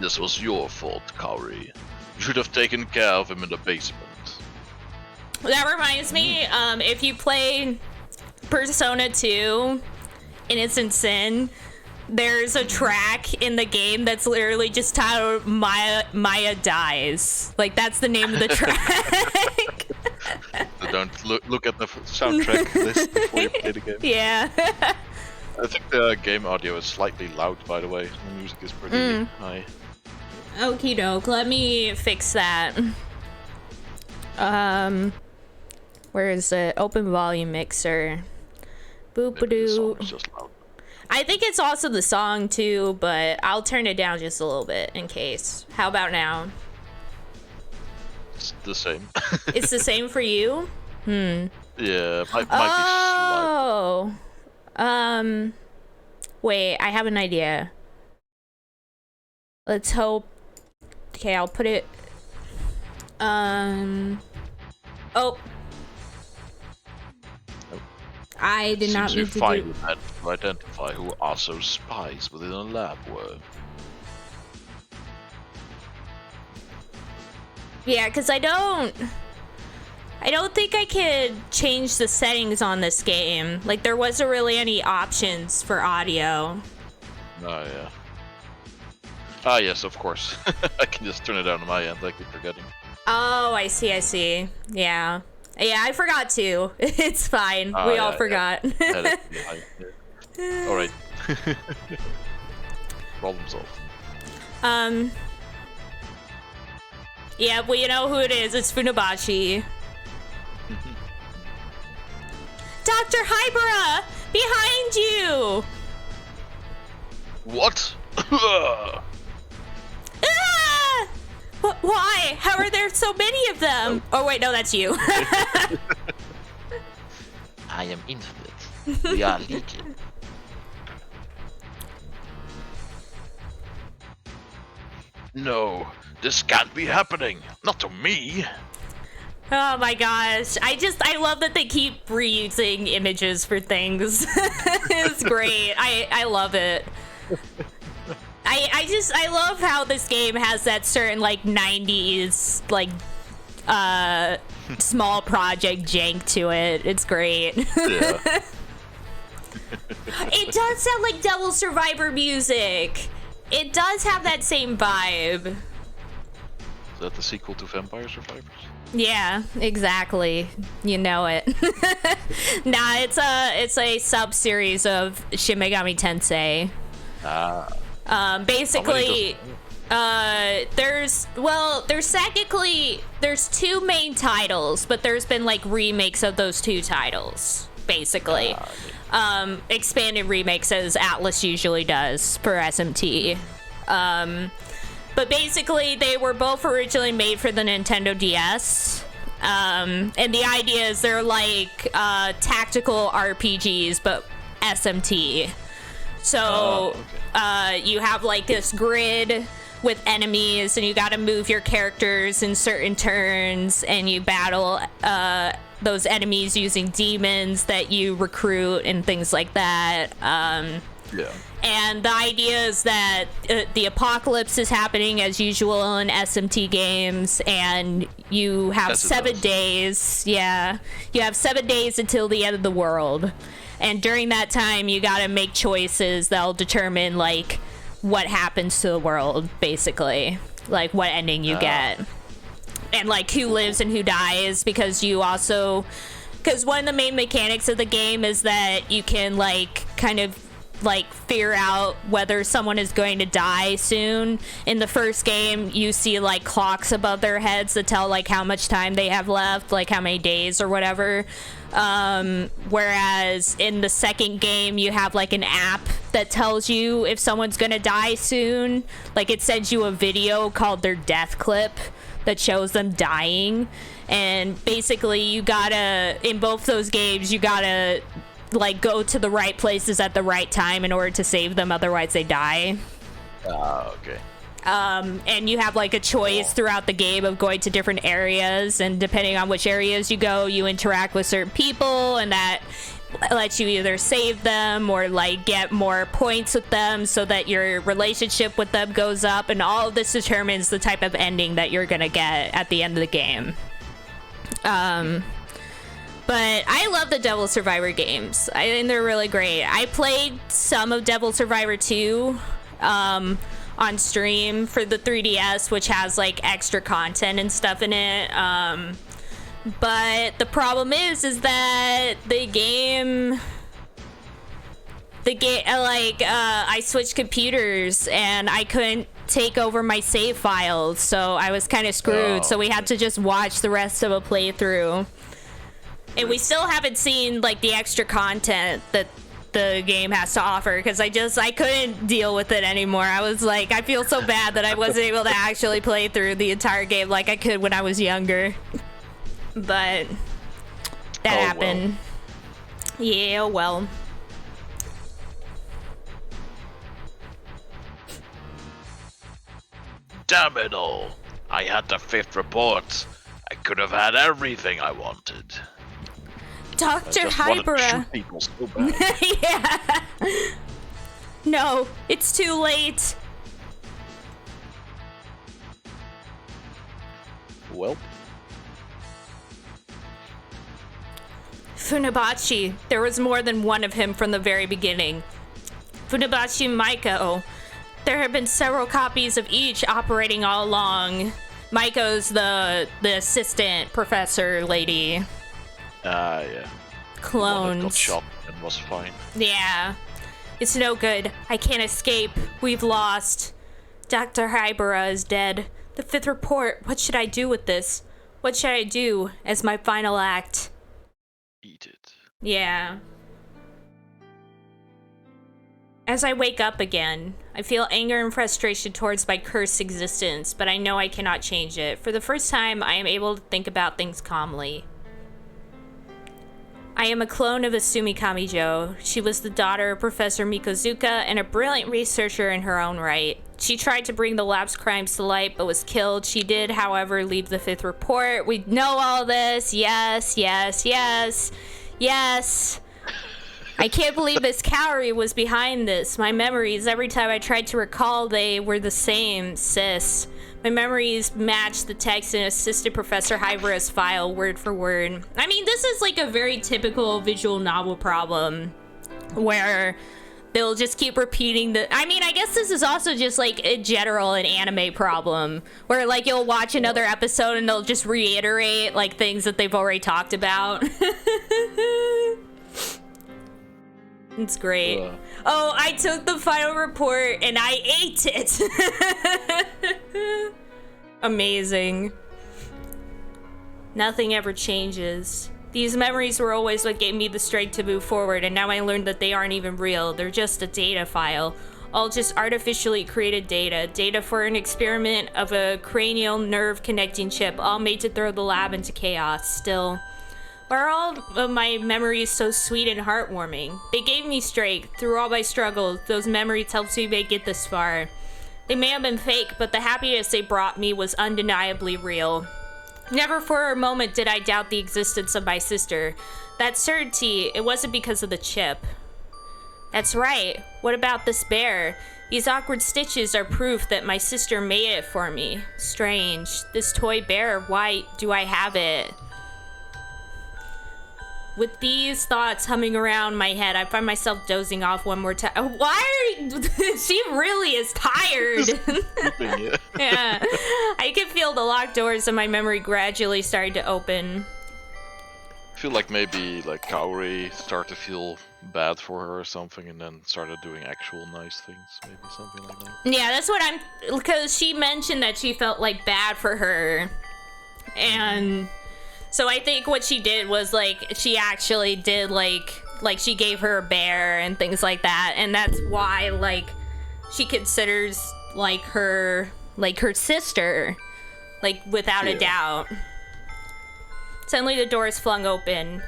This was your fault, Kaori. You should have taken care of him in the basement. That reminds me, if you play Persona 2 Innocent Sin, there's a track in the game that's literally just titled Maya Dies. Like, that's the name of the track. So don't look at the soundtrack list before you play the game. Yeah. I think the game audio is slightly loud, by the way. The music is pretty high. Okie doke, let me fix that. Where is it? Open volume mixer. Maybe the song Boop-a-doo. is just loud. I think it's also the song too, but I'll turn it down just a little bit in case. How about now? It's the same. It's the same for you? Yeah, might be slight. Oh. Wait, I have an idea. Let's hope. Okay, I'll put it. Oh. I did not Seems mean you to find do. it hard to identify who also spies within a lab were. Yeah, because I don't think I could change the settings on this game. Like, there wasn't really any options for audio. Oh, yeah. Ah, yes, of course. I can just turn it down on my end, I keep forgetting. Oh, I see. Yeah. Yeah, I forgot to. It's fine. We all forgot. Alright. Problem solved. Yeah, well, you know who it is. It's Funabashi. Dr. Hybera! Behind you! What? Ah! Why? How are there so many of them? Oh, wait, no, that's you. I am infinite. We are legion. No, this can't be happening. Not to me. Oh my gosh. I love that they keep reusing images for things. It's great. I love it. I love how this game has that certain like 90s like small project jank to it. It's great. Yeah. It does sound like Devil Survivor music. It does have that same vibe. Is that the sequel to Vampire Survivors? Yeah, exactly. You know it. Nah, it's a sub-series of Shin Megami Tensei. Basically, there's two main titles, but there's been like remakes of those two titles, basically. Expanded remakes, as Atlas usually does for SMT. But basically, they were both originally made for the Nintendo DS. And the idea is they're like tactical RPGs, but SMT. So you have like this grid with enemies, and you got to move your characters in certain turns, and you battle those enemies using demons that you recruit and things like that. Yeah. And the idea is that the apocalypse is happening as usual in SMT games, and you have 7 days. Yeah, you have 7 days until the end of the world, and during that time, you gotta make choices that'll determine like what happens to the world, basically, like what ending you get, and like who lives and who dies. Because one of the main mechanics of the game is that you can like kind of like figure out whether someone is going to die soon. In the first game, you see like clocks above their heads that tell like how much time they have left, like how many days or whatever. Whereas in the second game, you have like an app that tells you if someone's gonna die soon. Like it sends you a video called their death clip that shows them dying. And basically you gotta, in both those games, you gotta like go to the right places at the right time in order to save them, otherwise they die. Okay. And you have like a choice throughout the game of going to different areas, and depending on which areas you go, you interact with certain people, and that lets you either save them or like get more points with them so that your relationship with them goes up, and all of this determines the type of ending that you're gonna get at the end of the game. But I love the Devil Survivor games. I think they're really great. I played some of Devil Survivor 2 on stream for the 3DS, which has like extra content and stuff in it. But the problem is that I switched computers and I couldn't take over my save files, so I was kind of screwed. So we had to just watch the rest of a playthrough. And we still haven't seen like the extra content that the game has to offer, because I couldn't deal with it anymore. I was like, I feel so bad that I wasn't able to actually play through the entire game like I could when I was younger. But that happened. Well. Yeah, well. Damn it all. I had the 5th report. I could have had everything I wanted. Dr. I just wanted to Hybera. shoot people so bad. Yeah. No, it's too late. Well, Funabachi. There was more than one of him from the very beginning. Funabachi and Maiko. There have been several copies of each operating all along. Maiko's the assistant professor lady. yeah. Clones. One that got shot and was fine. Yeah. It's no good. I can't escape. We've lost. Dr. Hybera is dead. The 5th report. What should I do with this? What should I do as my final act? Eat it. Yeah. As I wake up again, I feel anger and frustration towards my cursed existence, but I know I cannot change it. For the first time, I am able to think about things calmly. I am a clone of Asumi Kamijo. She was the daughter of Professor Mikozuka and a brilliant researcher in her own right. She tried to bring the lab's crimes to light, but was killed. She did, however, leave the 5th report. We know all this. Yes, yes, yes, yes. I can't believe Miss Cowrie was behind this. My memories, every time I tried to recall, they were the same, sis. My memories match the text in Assistant Professor Hybera's file, word for word. I mean, this is like a very typical visual novel problem, where they'll just keep repeating the... I mean, I guess this is also just like a general an anime problem, where like you'll watch another episode and they'll just reiterate like things that they've already talked about. It's great. Oh, I took the final report and I ate it. Amazing. Nothing ever changes. These memories were always what gave me the strength to move forward, and now I learned that they aren't even real. They're just a data file. All just artificially created data. Data for an experiment of a cranial nerve connecting chip, all made to throw the lab into chaos. Still, why are all of my memories so sweet and heartwarming? They gave me strength. Through all my struggles, those memories helped me make it this far. They may have been fake, but the happiness they brought me was undeniably real. Never for a moment did I doubt the existence of my sister. That certainty, it wasn't because of the chip. That's right. What about this bear? These awkward stitches are proof that my sister made it for me. Strange. This toy bear, why do I have it? With these thoughts humming around my head, I find myself dozing off one more time. Why are you... She really is tired. Yeah. I can feel the locked doors of my memory gradually starting to open. I feel like maybe like Kaori started to feel bad for her or something and then started doing actual nice things. Maybe something like that. Yeah, that's what I'm... Because she mentioned that she felt like bad for her. And... So I think what she did was, like, she actually did, like she gave her a bear and things like that. And that's why, like, she considers, like, her sister, like, without a doubt. Suddenly the door is flung open.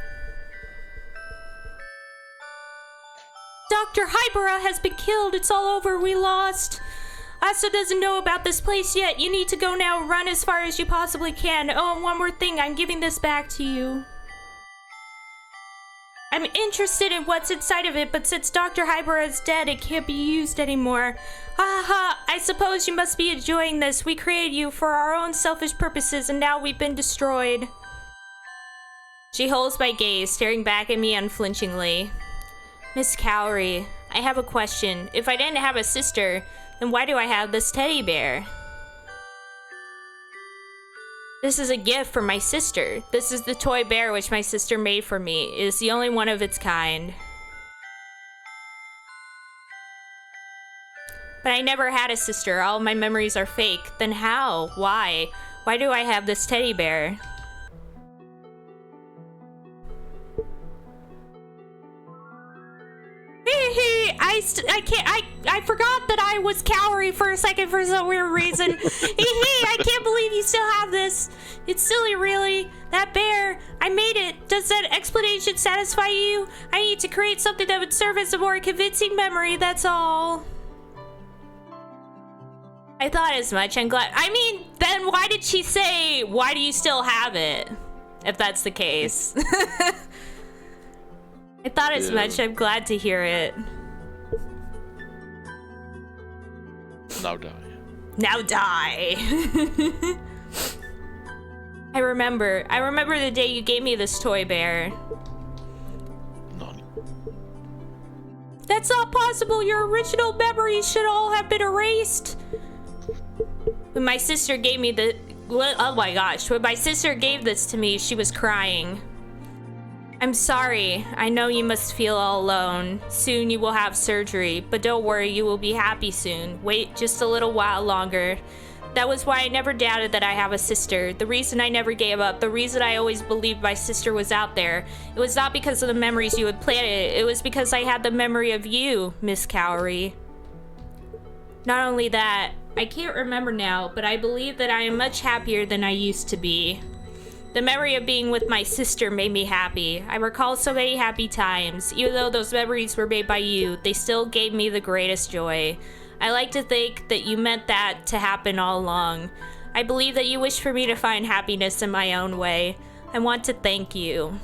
Dr. Hybera has been killed. It's all over. We lost. Asa doesn't know about this place yet. You need to go now. Run as far as you possibly can. Oh, and one more thing. I'm giving this back to you. I'm interested in what's inside of it, but since Dr. Hybera is dead, it can't be used anymore. Haha, I suppose you must be enjoying this. We created you for our own selfish purposes, and now we've been destroyed. She holds my gaze, staring back at me unflinchingly. Miss Cowrie, I have a question. If I didn't have a sister... then why do I have this teddy bear? This is a gift from my sister. This is the toy bear which my sister made for me. It is the only one of its kind. But I never had a sister. All of my memories are fake. Then how? Why? Why do I have this teddy bear? I forgot that I was Cowrie for a second for some weird reason. I can't believe you still have this. It's silly, really. That bear, I made it. Does that explanation satisfy you? I need to create something that would serve as a more convincing memory, that's all. I thought as much. I'm glad. I mean, then why did she say, why do you still have it? If that's the case. I thought as much. I'm glad to hear it. Now die. Now die. I remember the day you gave me this toy bear. None. That's not possible. Your original memories should all have been erased. When my sister gave me oh my gosh, when my sister gave this to me, she was crying. I'm sorry. I know you must feel all alone. Soon you will have surgery, but don't worry, you will be happy soon. Wait just a little while longer. That was why I never doubted that I have a sister. The reason I never gave up, the reason I always believed my sister was out there. It was not because of the memories you had planted. It was because I had the memory of you, Miss Cowrie. Not only that, I can't remember now, but I believe that I am much happier than I used to be. The memory of being with my sister made me happy. I recall so many happy times. Even though those memories were made by you, they still gave me the greatest joy. I like to think that you meant that to happen all along. I believe that you wish for me to find happiness in my own way. I want to thank you.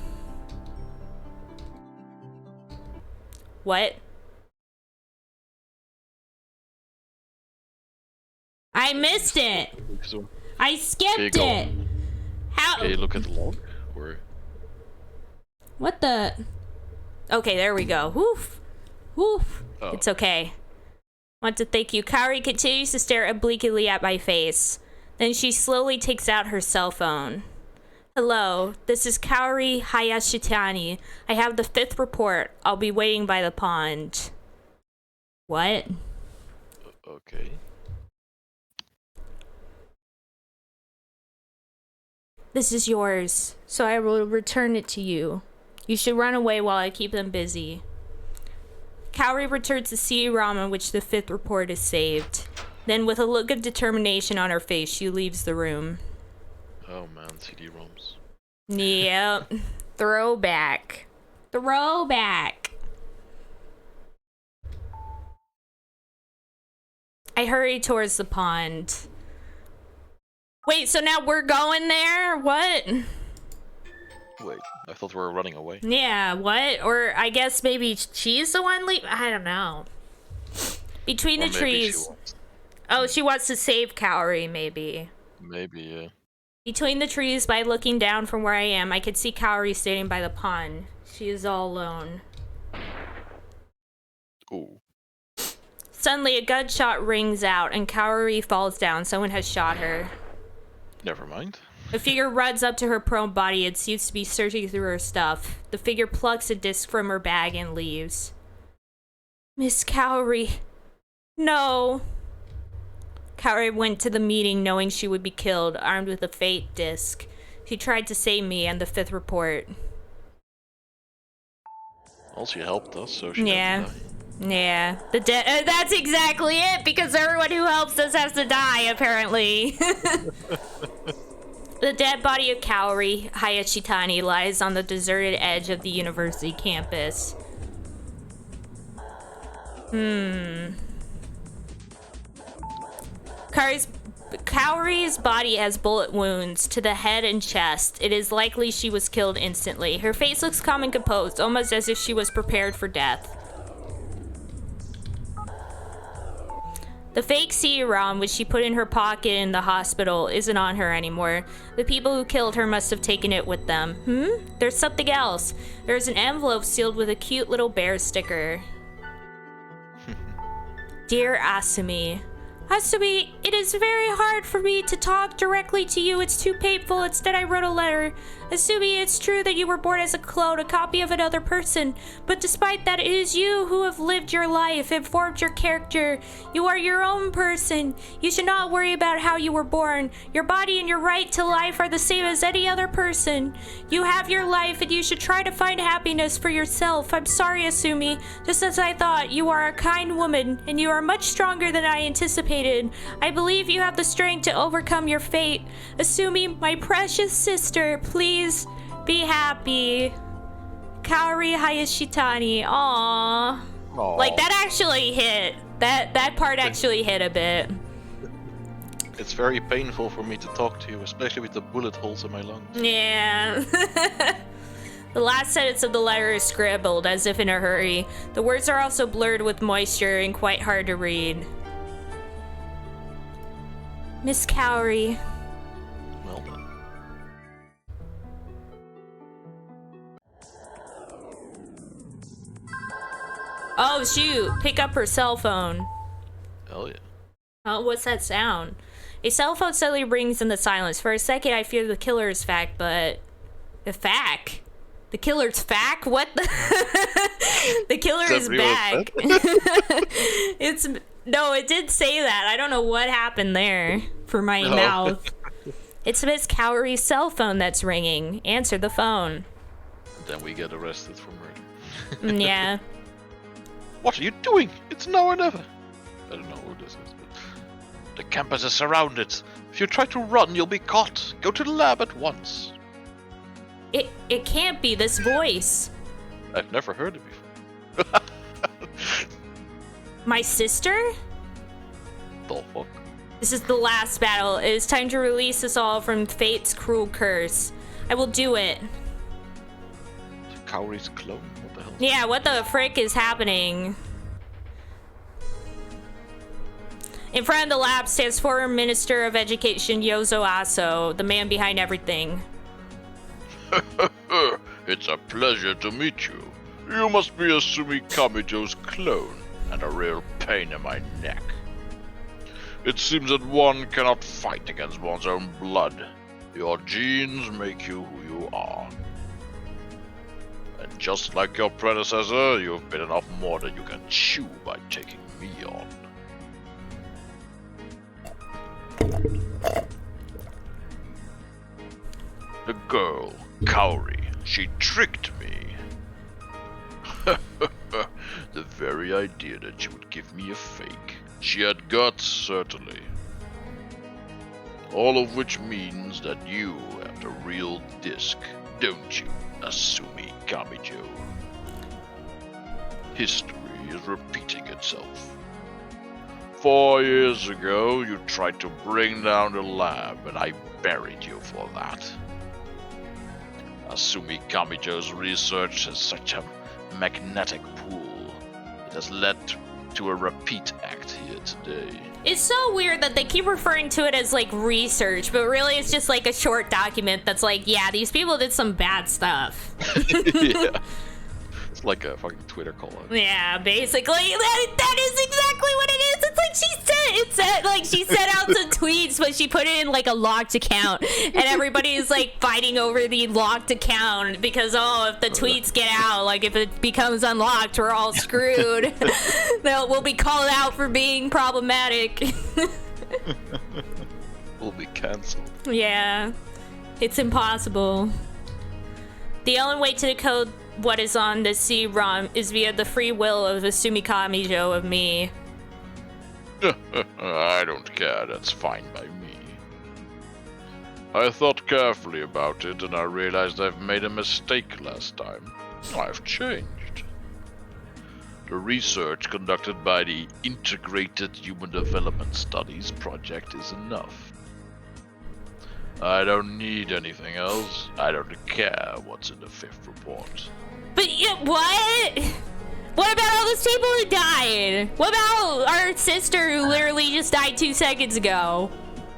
What? I missed it. So, I skipped it. How? okay, look at the log. Or What the? Okay, there we go. Woof. Woof. Oh. It's okay. Want to thank you. Kaori continues to stare obliquely at my face. Then she slowly takes out her cell phone. Hello, this is Kaori Hayashitani. I have the 5th report. I'll be waiting by the pond. What? okay. This is yours, so I will return it to you. You should run away while I keep them busy. Kaori returns the CD-ROM on which the 5th report is saved. Then, with a look of determination on her face, she leaves the room. Oh man, CD-ROMs. Yep. Throwback. Throwback. I hurry towards the pond. Wait, so now we're going there? What? Wait, I thought we were running away. Yeah, what? Or I guess maybe she's the one leaving? I don't know. Between Or the maybe trees. Oh, she wants to save Kaori, maybe. Maybe, yeah. Between the trees, by looking down from where I am, I could see Kaori standing by the pond. She is all alone. Ooh. Suddenly, a gunshot rings out, and Kaori falls down. Someone has shot her. Never mind. The figure runs up to her prone body and seems to be searching through her stuff. The figure plucks a disc from her bag and leaves. Miss Kaori. No. Kaori went to the meeting knowing she would be killed, armed with a fate disc. She tried to save me and the 5th report. Well, she helped us, so she Yeah. had to die. Yeah. That's exactly it, because everyone who helps us has to die, apparently. The dead body of Kaori Hayashitani lies on the deserted edge of the university campus. Kaori's body has bullet wounds to the head and chest. It is likely she was killed instantly. Her face looks calm and composed, almost as if she was prepared for death. The fake CD-ROM, which she put in her pocket in the hospital, isn't on her anymore. The people who killed her must have taken it with them. There's something else. There's an envelope sealed with a cute little bear sticker. Dear Asumi. Asumi, it is very hard for me to talk directly to you. It's too painful. Instead, I wrote a letter. Asumi, it's true that you were born as a clone, a copy of another person. But despite that, it is you who have lived your life and formed your character. You are your own person. You should not worry about how you were born. Your body and your right to life are the same as any other person. You have your life and you should try to find happiness for yourself. I'm sorry, Asumi. Just as I thought, you are a kind woman and you are much stronger than I anticipated. I believe you have the strength to overcome your fate. Asumi, my precious sister, please be happy. Kaori Hayashitani. Aww. Aww. Like, that actually hit. That part actually hit a bit. It's very painful for me to talk to you, especially with the bullet holes in my lungs. Yeah. The last sentence of the letter is scribbled as if in a hurry. The words are also blurred with moisture and quite hard to read. Miss Cowrie. Well done. Oh shoot, pick up her cell phone. Hell yeah. Oh, what's that sound? A cell phone suddenly rings in the silence. For a second I fear the killer is Fack, but... The Fack? The killer's Fack? What the... The killer is back. It's... No, it did say that. I don't know what happened there for my mouth. It's Miss Cowrie's cell phone that's ringing. Answer the phone. Then we get arrested for murder. Yeah. What are you doing? It's now or never. I don't know who this is, but... The campus is surrounded. If you try to run, you'll be caught. Go to the lab at once. It can't be this voice. I've never heard it before. My sister? The fuck? This is the last battle. It is time to release us all from fate's cruel curse. I will do it. Cowrie's clone? What the hell? Yeah, what the frick is happening? In front of the lab stands former Minister of Education Yozo Aso, the man behind everything. It's a pleasure to meet you. You must be Asumi Kamijo's clone, and a real pain in my neck. It seems that one cannot fight against one's own blood. Your genes make you who you are. And just like your predecessor, you've bitten off more than you can chew by taking me on. The girl, Cowrie, she tricked me. The very idea that she would give me a fake. She had guts, certainly. All of which means that you have the real disc, don't you, Asumi Kamijo? History is repeating itself. 4 years ago, you tried to bring down the lab, and I buried you for that. Asumi Kamijo's research is such a magnetic pool. It has led to a repeat act here today. It's so weird that they keep referring to it as like research, but really it's just like a short document that's like, yeah, these people did some bad stuff. Yeah. It's like a fucking Twitter call out. Yeah, basically that is exactly what it is. It's like she sent out some tweets, but she put it in like a locked account, and everybody is like fighting over the locked account because if the tweets get out, like if it becomes unlocked, we're all screwed. We'll be called out for being problematic. We'll be cancelled. Yeah, it's impossible. The only way to decode what is on the CD-ROM is via the free will of Asumi Kamijo of me. I don't care, that's fine by me. I thought carefully about it and I realized I've made a mistake last time. I've changed. The research conducted by the Integrated Human Development Studies project is enough. I don't need anything else. I don't care what's in the 5th report. But what? What about all those people who died? What about our sister who literally just died 2 seconds ago?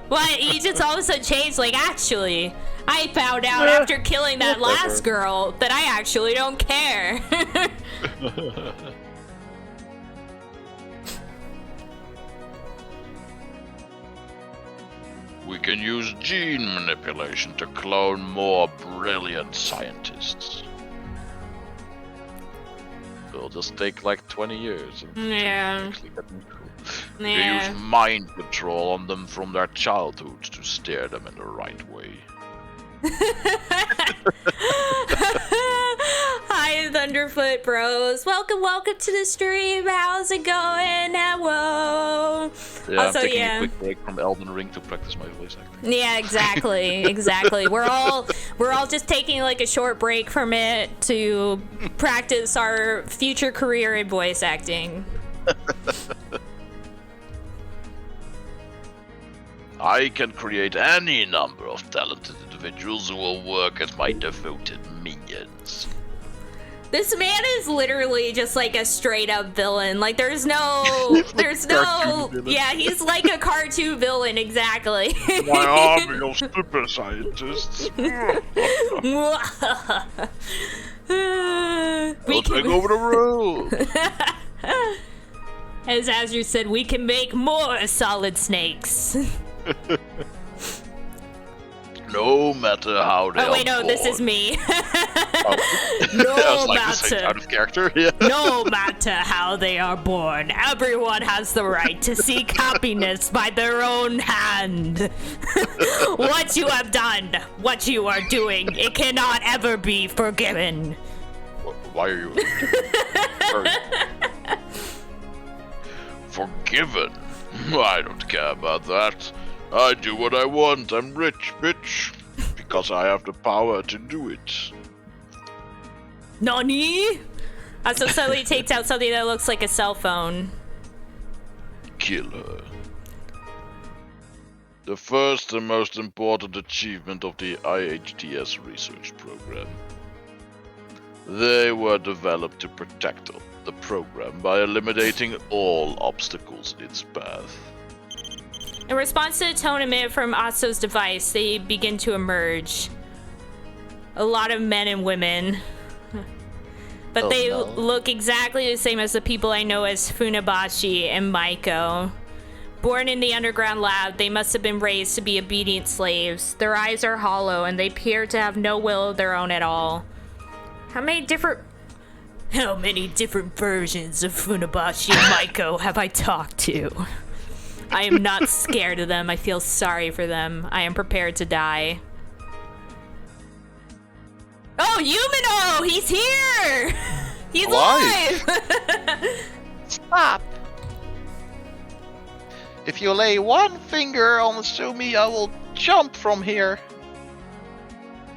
What? You just all of a sudden changed? Like, actually, I found out after killing that last girl that I actually don't care. We can use gene manipulation to clone more brilliant scientists. It'll just take like 20 years. Yeah. We use mind control on them from their childhood to steer them in the right way. Hi, Thunderfoot Bros. Welcome to the stream. How's it going? Whoa. Yeah, also, I'm taking a quick break from Elden Ring to practice my voice acting. Yeah, exactly. We're all just taking like a short break from it to practice our future career in voice acting. I can create any number of talented individuals who will work as my devoted minions. This man is literally just like a straight up villain. Like there's no, yeah, he's like a cartoon villain, exactly. My army of super scientists. We I'll take over the world. As Azure said, we can make more solid snakes. No matter how they Oh wait, no, born. this is me. I No was like, this ain't out matter. of character. Yeah. No matter how they are born, everyone has the right to seek happiness by their own hand. What you have done, what you are doing, it cannot ever be forgiven. Why are you forgiven? I don't care about that. I do what I want. I'm rich, bitch. Because I have the power to do it. Nani? So suddenly takes out something that looks like a cell phone. Kill her. The first and most important achievement of the IHTS research program. They were developed to protect the program by eliminating all obstacles in its path. In response to the tone emitted from Aso's device, they begin to emerge. A lot of men and women. But they look exactly the same as the people I know as Funabashi and Maiko. Born in the underground lab, they must have been raised to be obedient slaves. Their eyes are hollow and they appear to have no will of their own at all. How many different versions of Funabashi and Maiko have I talked to? I am not scared of them. I feel sorry for them. I am prepared to die. Oh, Yumino! He's here! He's alive! Stop! If you lay one finger on Asumi, I will jump from here.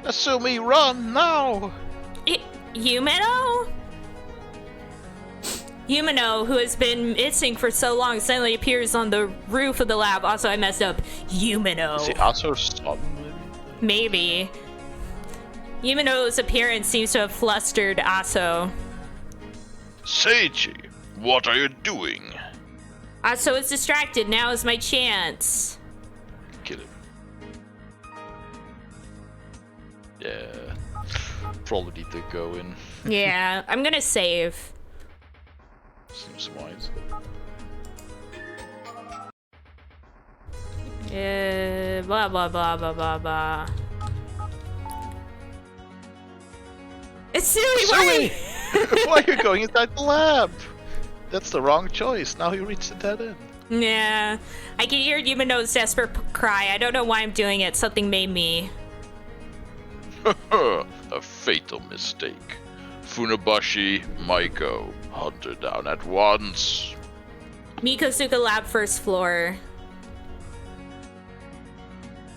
Asumi, run now! Yumino? Yumino, who has been missing for so long, suddenly appears on the roof of the lab. Also, I messed up. Yumino. Is he Aso's son, maybe? Maybe. Yumino's appearance seems to have flustered Aso. Seiji, what are you doing? Aso is distracted. Now is my chance. Kill him. Yeah. Probably need to go in. Yeah, I'm gonna save. Seems wise. Blah blah blah blah blah blah. It's Sui! Why are you going inside the lab? That's the wrong choice. Now you reach the dead end. Yeah, I can hear Yumino's desperate cry. I don't know why I'm doing it. Something made me. A fatal mistake. Funabashi, Maiko, hunt her down at once. Mikosuka lab first floor.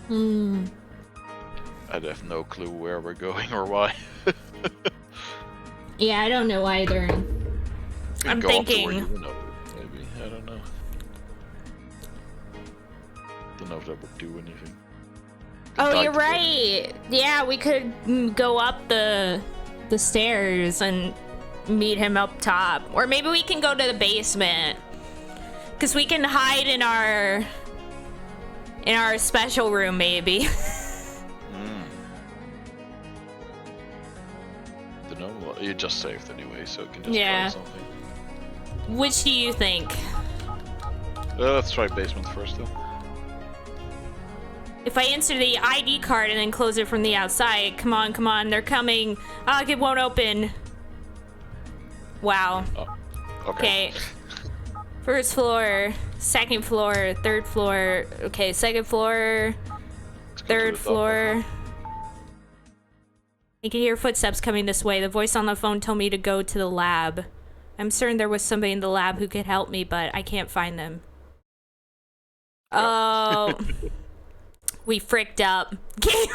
I'd have no clue where we're going or why. Yeah, I don't know either. I'm Go up to thinking. where you know, maybe. I don't know. Don't know if that would do anything. Oh, Died you're together. right. Yeah, we could go up the stairs and meet him up top. Or maybe we can go to the basement. Cause we can hide in our special room, maybe. Don't know. Well, you just saved anyway, so you can just Yeah. try something. Which do you think? Let's try basement first, though. If I insert the ID card and then close it from the outside, come on, they're coming. Ah, it won't open. Wow. Oh, Okay. okay. First floor, second floor, third floor. Okay, second floor, Let's go to third the top floor. I can hear footsteps coming this way. The voice on the phone told me to go to the lab. I'm certain there was somebody in the lab who could help me, but I can't find them. Oh. We fricked up. Game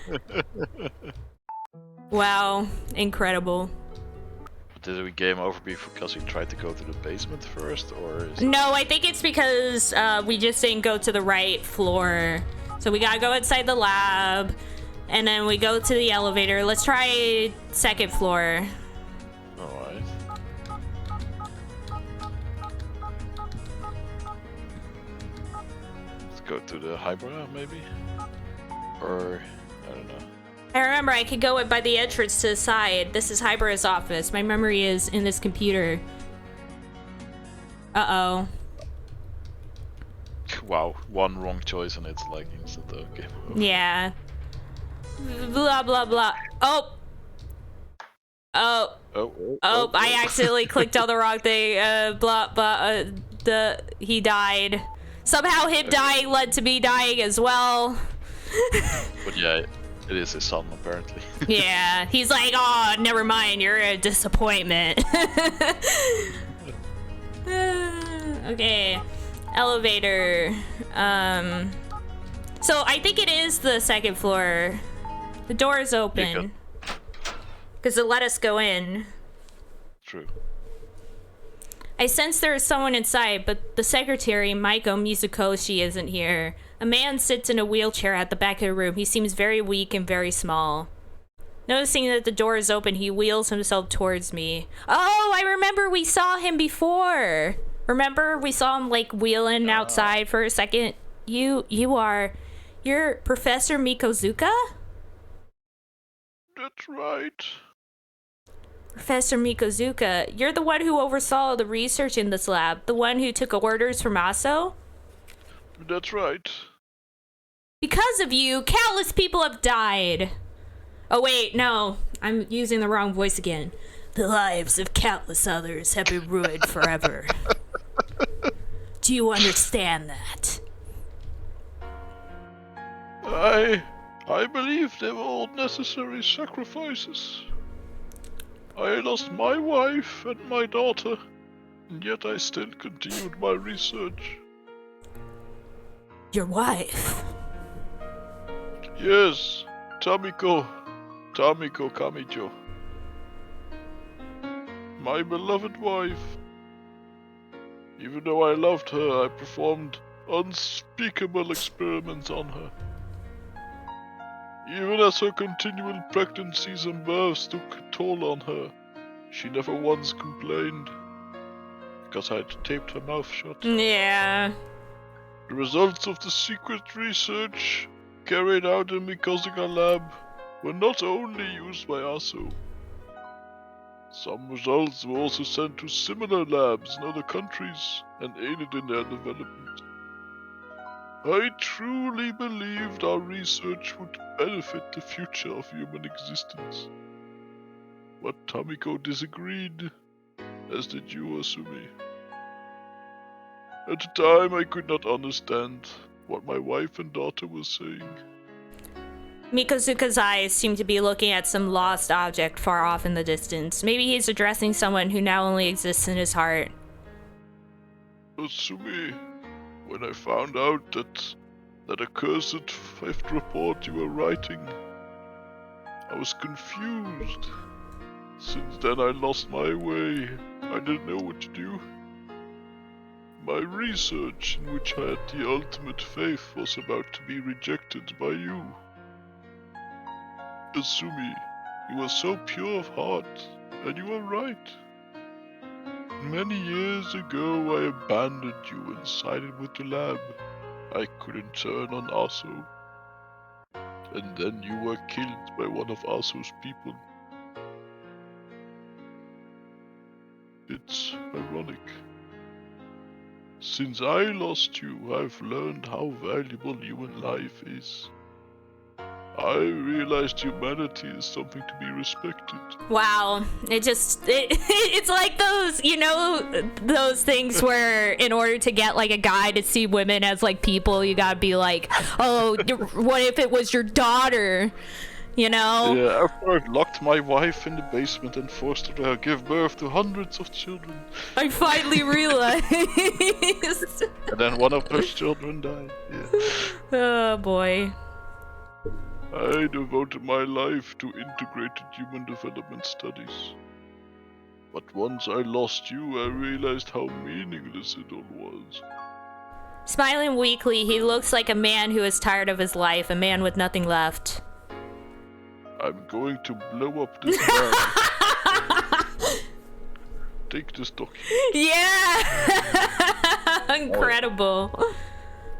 over! Wow, incredible. Did we game over because we tried to go to the basement first, or is No, I think it's because we just didn't go to the right floor. So we gotta go inside the lab, and then we go to the elevator. Let's try second floor. Alright. Let's go to the Hybra, maybe? Or, I don't know. I remember I could go by the entrance to the side. This is Hybra's office. My memory is in this computer. Uh-oh. Wow, one wrong choice and it's like instant game over. Yeah. Blah, blah, blah. Oh! Oh. Oh, I accidentally clicked on the wrong thing. Blah, blah, he died. Somehow him dying led to me dying as well. But yeah, it is his son apparently. Yeah, he's like, oh, never mind, you're a disappointment. Okay, elevator. So I think it is the second floor. The door is open. Because it let us go in. True. I sense there is someone inside, but the secretary, Maiko Mizukoshi, isn't here. A man sits in a wheelchair at the back of the room. He seems very weak and very small. Noticing that the door is open, he wheels himself towards me. Oh, I remember we saw him before. Remember we saw him like wheeling outside for a second? You're Professor Mikozuka? That's right. Professor Mikozuka, you're the one who oversaw the research in this lab, the one who took orders from Aso? That's right. Because of you, countless people have died. Oh wait, no, I'm using the wrong voice again. The lives of countless others have been ruined forever. Do you understand that? I believe they were all necessary sacrifices. I lost my wife and my daughter, and yet I still continued my research. Your wife? Yes, Tamiko Kamijo. My beloved wife. Even though I loved her, I performed unspeakable experiments on her. Even as her continual pregnancies and births took a toll on her, she never once complained. Because I had taped her mouth shut. Yeah. The results of the secret research carried out in Mikozuka lab were not only used by ASO. Some results were also sent to similar labs in other countries and aided in their development. I truly believed our research would benefit the future of human existence. But Tamiko disagreed, as did you, Asumi. At the time, I could not understand what my wife and daughter were saying. Mikozuka's eyes seem to be looking at some lost object far off in the distance. Maybe he's addressing someone who now only exists in his heart. Asumi, when I found out that accursed theft report you were writing, I was confused. Since then I lost my way. I didn't know what to do. My research, in which I had the ultimate faith, was about to be rejected by you. Asumi, you were so pure of heart, and you were right. Many years ago I abandoned you and sided with the lab. I couldn't turn on Aso. And then you were killed by one of Aso's people. It's ironic. Since I lost you, I've learned how valuable human life is. I realized humanity is something to be respected. Wow, it's like those, those things where in order to get like a guy to see women as like people, you gotta be like, oh, what if it was your daughter, Yeah, after I locked my wife in the basement and forced her to give birth to hundreds of children. I finally realized. And then one of those children died, yeah. Oh boy. I devoted my life to integrated human development studies. But once I lost you, I realized how meaningless it all was. Smiling weakly, he looks like a man who is tired of his life, a man with nothing left. I'm going to blow up this man. Take this document. Yeah! Incredible.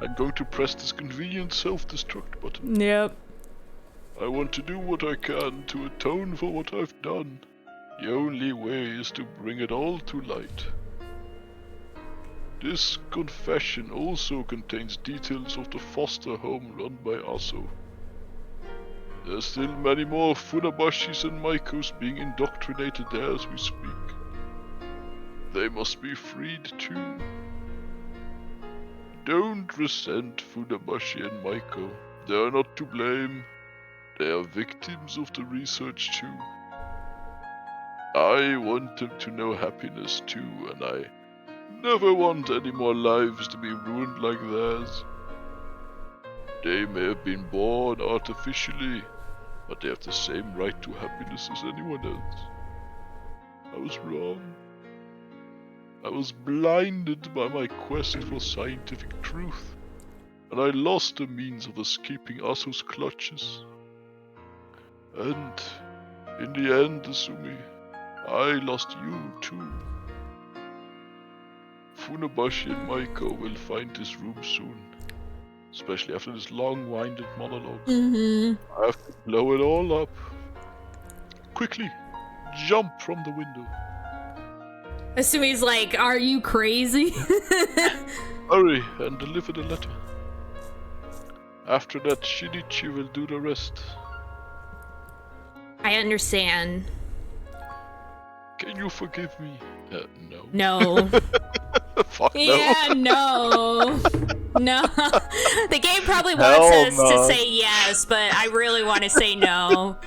I'm going to press this convenient self-destruct button. Yep. I want to do what I can to atone for what I've done. The only way is to bring it all to light. This confession also contains details of the foster home run by Aso. There's still many more Funabashis and Maikos being indoctrinated there as we speak. They must be freed too. Don't resent Funabashi and Maiko. They are not to blame. They are victims of the research too. I want them to know happiness too, and I never want any more lives to be ruined like theirs. They may have been born artificially, but they have the same right to happiness as anyone else. I was wrong. I was blinded by my quest for scientific truth, and I lost the means of escaping Asu's clutches. And in the end, Asumi, I lost you too. Funabashi and Maiko will find this room soon, especially after this long-winded monologue. I have to blow it all up. Quickly, jump from the window. Asumi's like, are you crazy? Hurry and deliver the letter. After that, Shinichi will do the rest. I understand. Can you forgive me? No. No. Fuck no. Yeah, no. No. The game probably wants us to say yes, but I really want to say no.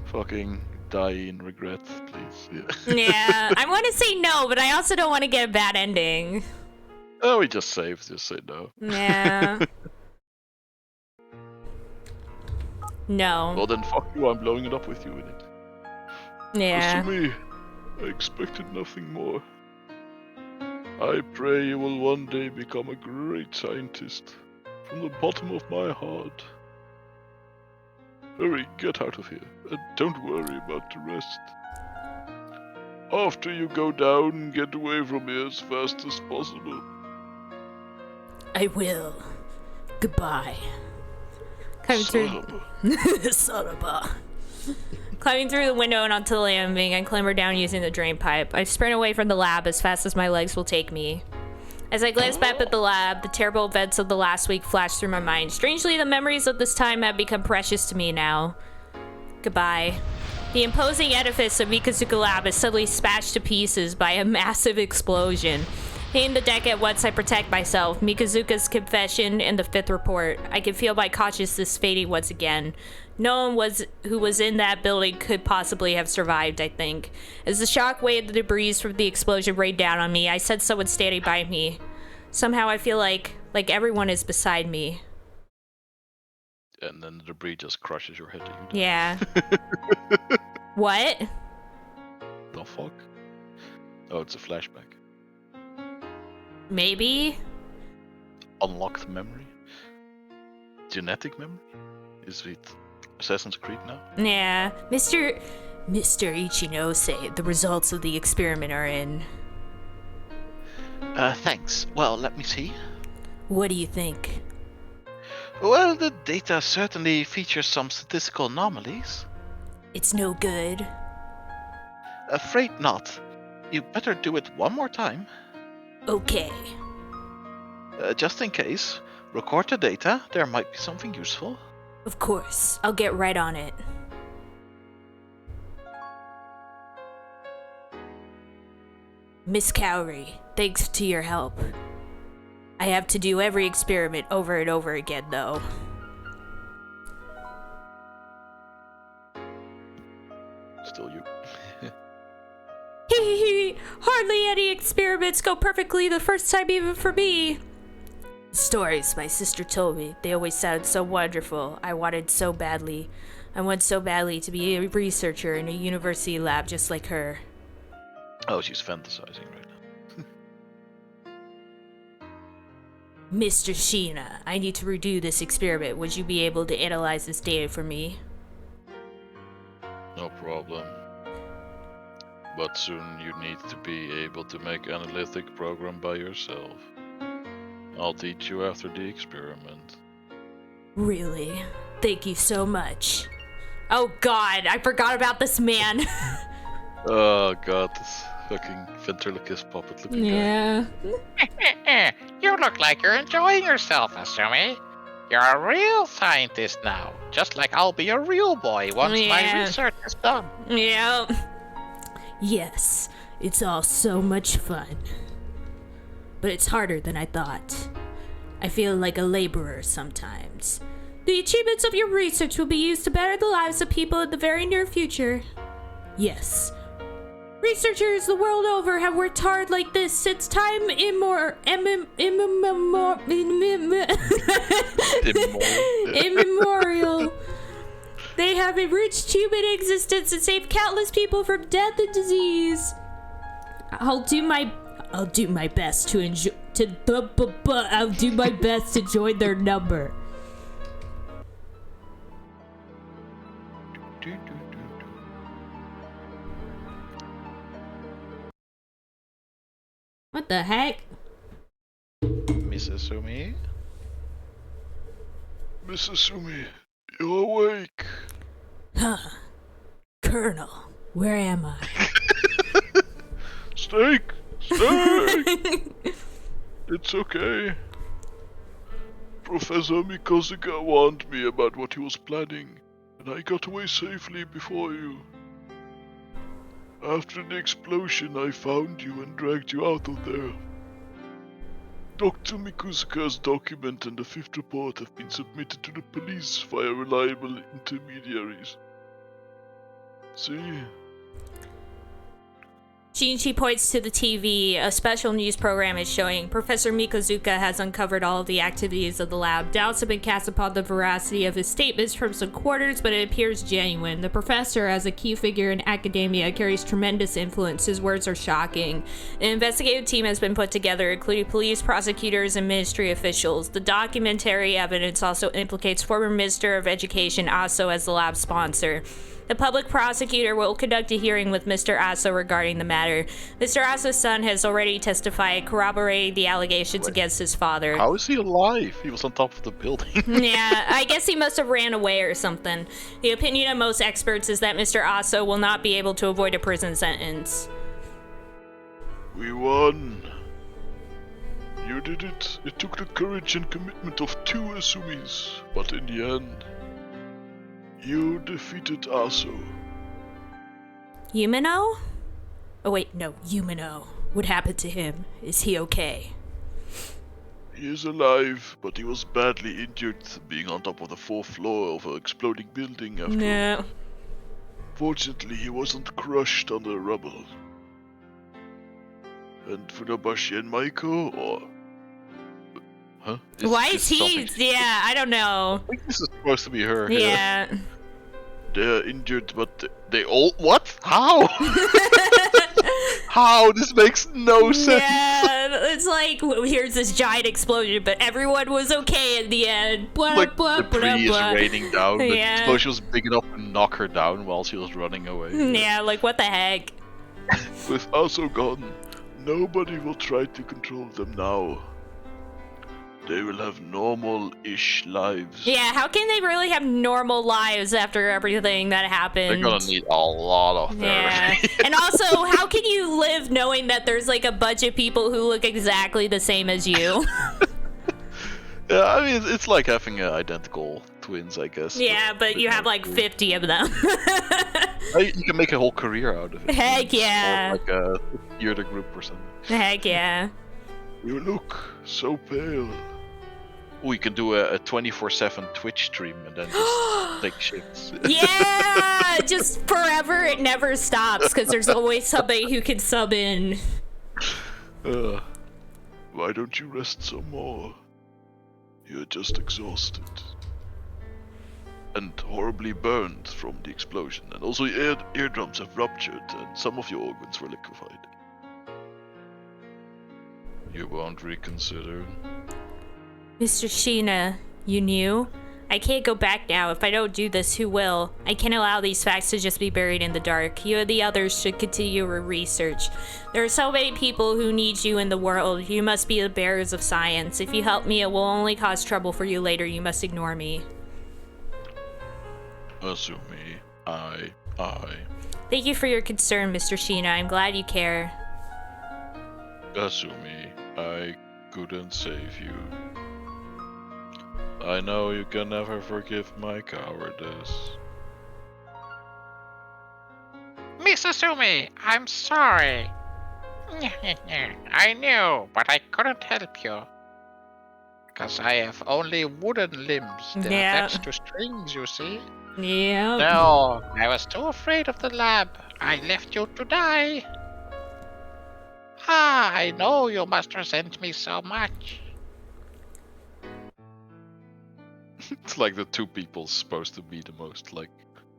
Fucking die in regret, please. Yeah, I want to say no, but I also don't want to get a bad ending. Oh, we just saved. Just say no. Yeah. No. Well then, fuck you. I'm blowing it up with you in it. Yeah. As to me, I expected nothing more. I pray you will one day become a great scientist. From the bottom of my heart. Hurry, get out of here, and don't worry about the rest. After you go down, get away from here as fast as possible. I will. Goodbye. Climbing through. Son of a. Climbing through the window and onto the landing, I clamber down using the drain pipe. I sprint away from the lab as fast as my legs will take me. As I glance back at the lab, the terrible events of the last week flash through my mind. Strangely, the memories of this time have become precious to me now. Goodbye. The imposing edifice of Mikazuka Lab is suddenly smashed to pieces by a massive explosion. Hitting the deck at once, I protect myself. Mikazuka's confession and the fifth report. I can feel my consciousness fading once again. No one who was in that building could possibly have survived, I think. As the shock wave of the debris from the explosion rained down on me, I sense someone standing by me. Somehow I feel like everyone is beside me. And then the debris just crushes your head. Yeah. What? The fuck? Oh, it's a flashback. Maybe? Unlocked memory? Genetic memory? Is it Assassin's Creed now? Yeah. Mr. Ichinose, the results of the experiment are in. Thanks. Well, let me see. What do you think? Well, the data certainly features some statistical anomalies. It's no good. Afraid not. You better do it one more time. Okay. Just in case, record the data. There might be something useful. Of course. I'll get right on it. Miss Cowrie, thanks to your help. I have to do every experiment over and over again, though. Still you. Hee. Hardly any experiments go perfectly the first time, even for me. Stories my sister told me, they always sounded so wonderful. I wanted so badly. I want so badly to be a researcher in a university lab just like her. Oh, she's fantasizing right now. Mr. Sheena, I need to redo this experiment. Would you be able to analyze this data for me? No problem. But soon you need to be able to make analytic program by yourself. I'll teach you after the experiment. Really? Thank you so much. Oh god, I forgot about this man. Oh god, this fucking ventriloquist puppet looking guy. Yeah. You look like you're enjoying yourself, Asumi. You're a real scientist now, just like I'll be a real boy once my research is done. Yeah. Yes, it's all so much fun. But it's harder than I thought. I feel like a laborer sometimes. The achievements of your research will be used to better the lives of people in the very near future. Yes. Researchers the world over have worked hard like this since time immemorial. They have enriched human existence and saved countless people from death and disease. I'll do my best to enjoy I'll do my best to join their number. What the heck? Miss Asumi? Miss Asumi, you're awake. Huh. Colonel, where am I? Steak! Steak! It's okay. Professor Mikosuka warned me about what he was planning, and I got away safely before you. After the explosion, I found you and dragged you out of there. Dr. Mikusuka's document and the fifth report have been submitted to the police via reliable intermediaries. See? Shinichi points to the TV. A special news program is showing Professor Mikozuka has uncovered all of the activities of the lab. Doubts have been cast upon the veracity of his statements from some quarters, but it appears genuine. The professor, as a key figure in academia, carries tremendous influence. His words are shocking. An investigative team has been put together, including police, prosecutors, and ministry officials. The documentary evidence also implicates former Minister of Education Aso as the lab sponsor. The public prosecutor will conduct a hearing with Mr. Aso regarding the matter. Mr. Aso's son has already testified, corroborating the allegations against his father. How is he alive? He was on top of the building. Yeah, I guess he must have ran away or something. The opinion of most experts is that Mr. Aso will not be able to avoid a prison sentence. We won. You did it. It took the courage and commitment of 2 Asumis, but in the end, you defeated Aso. Yumino? Oh wait, no, Yumino. What happened to him? Is he okay? He is alive, but he was badly injured being on top of the 4th floor of an exploding building after. No. Fortunately, he wasn't crushed under rubble. And Funabashi and Maiko, or... Huh? Why is he? something- Yeah, I don't know. I think this is supposed to be her. Yeah. They're injured, but They all. What? How? How? This makes no sense. Yeah, it's like here's this giant explosion, but everyone was okay in the end. Blah, Like blah, debris blah, is blah. raining down. The Yeah. explosion was big enough to knock her down while she was running away. Yeah, like what the heck? with Aso gone, nobody will try to control them now. They will have normal-ish lives. Yeah, how can they really have normal lives after everything that happened? They're gonna need a lot of Yeah. therapy. And also, how can you live knowing that there's like a bunch of people who look exactly the same as you? Yeah, I mean, it's like having identical twins, I guess. Yeah, but you have like 50 of them. You can make a whole career out of it. Heck yeah. Or like a theater group or something. Heck yeah. You look so pale. We can do a 24/7 Twitch stream and then just take shifts. Yeah, just forever. It never stops because there's always somebody who can sub in. Why don't you rest some more? You're just exhausted. and horribly burned from the explosion. And also eardrums have ruptured and some of your organs were liquefied. You won't reconsider? Mr. Sheena, you knew? I can't go back now. If I don't do this, who will? I can't allow these facts to just be buried in the dark. You and the others should continue your research. There are so many people who need you in the world. You must be the bearers of science. If you help me, it will only cause trouble for you later. You must ignore me. Asumi, I. Thank you for your concern, Mr. Sheena. I'm glad you care. Asumi, I couldn't save you. I know you can never forgive my cowardice. Miss Asumi, I'm sorry. I knew, but I couldn't help you. Because I have only wooden limbs. They're attached to strings, you see. Yeah. No, I was too afraid of the lab. I left you to die. I know you must resent me so much. It's like the two people supposed to be the most, like,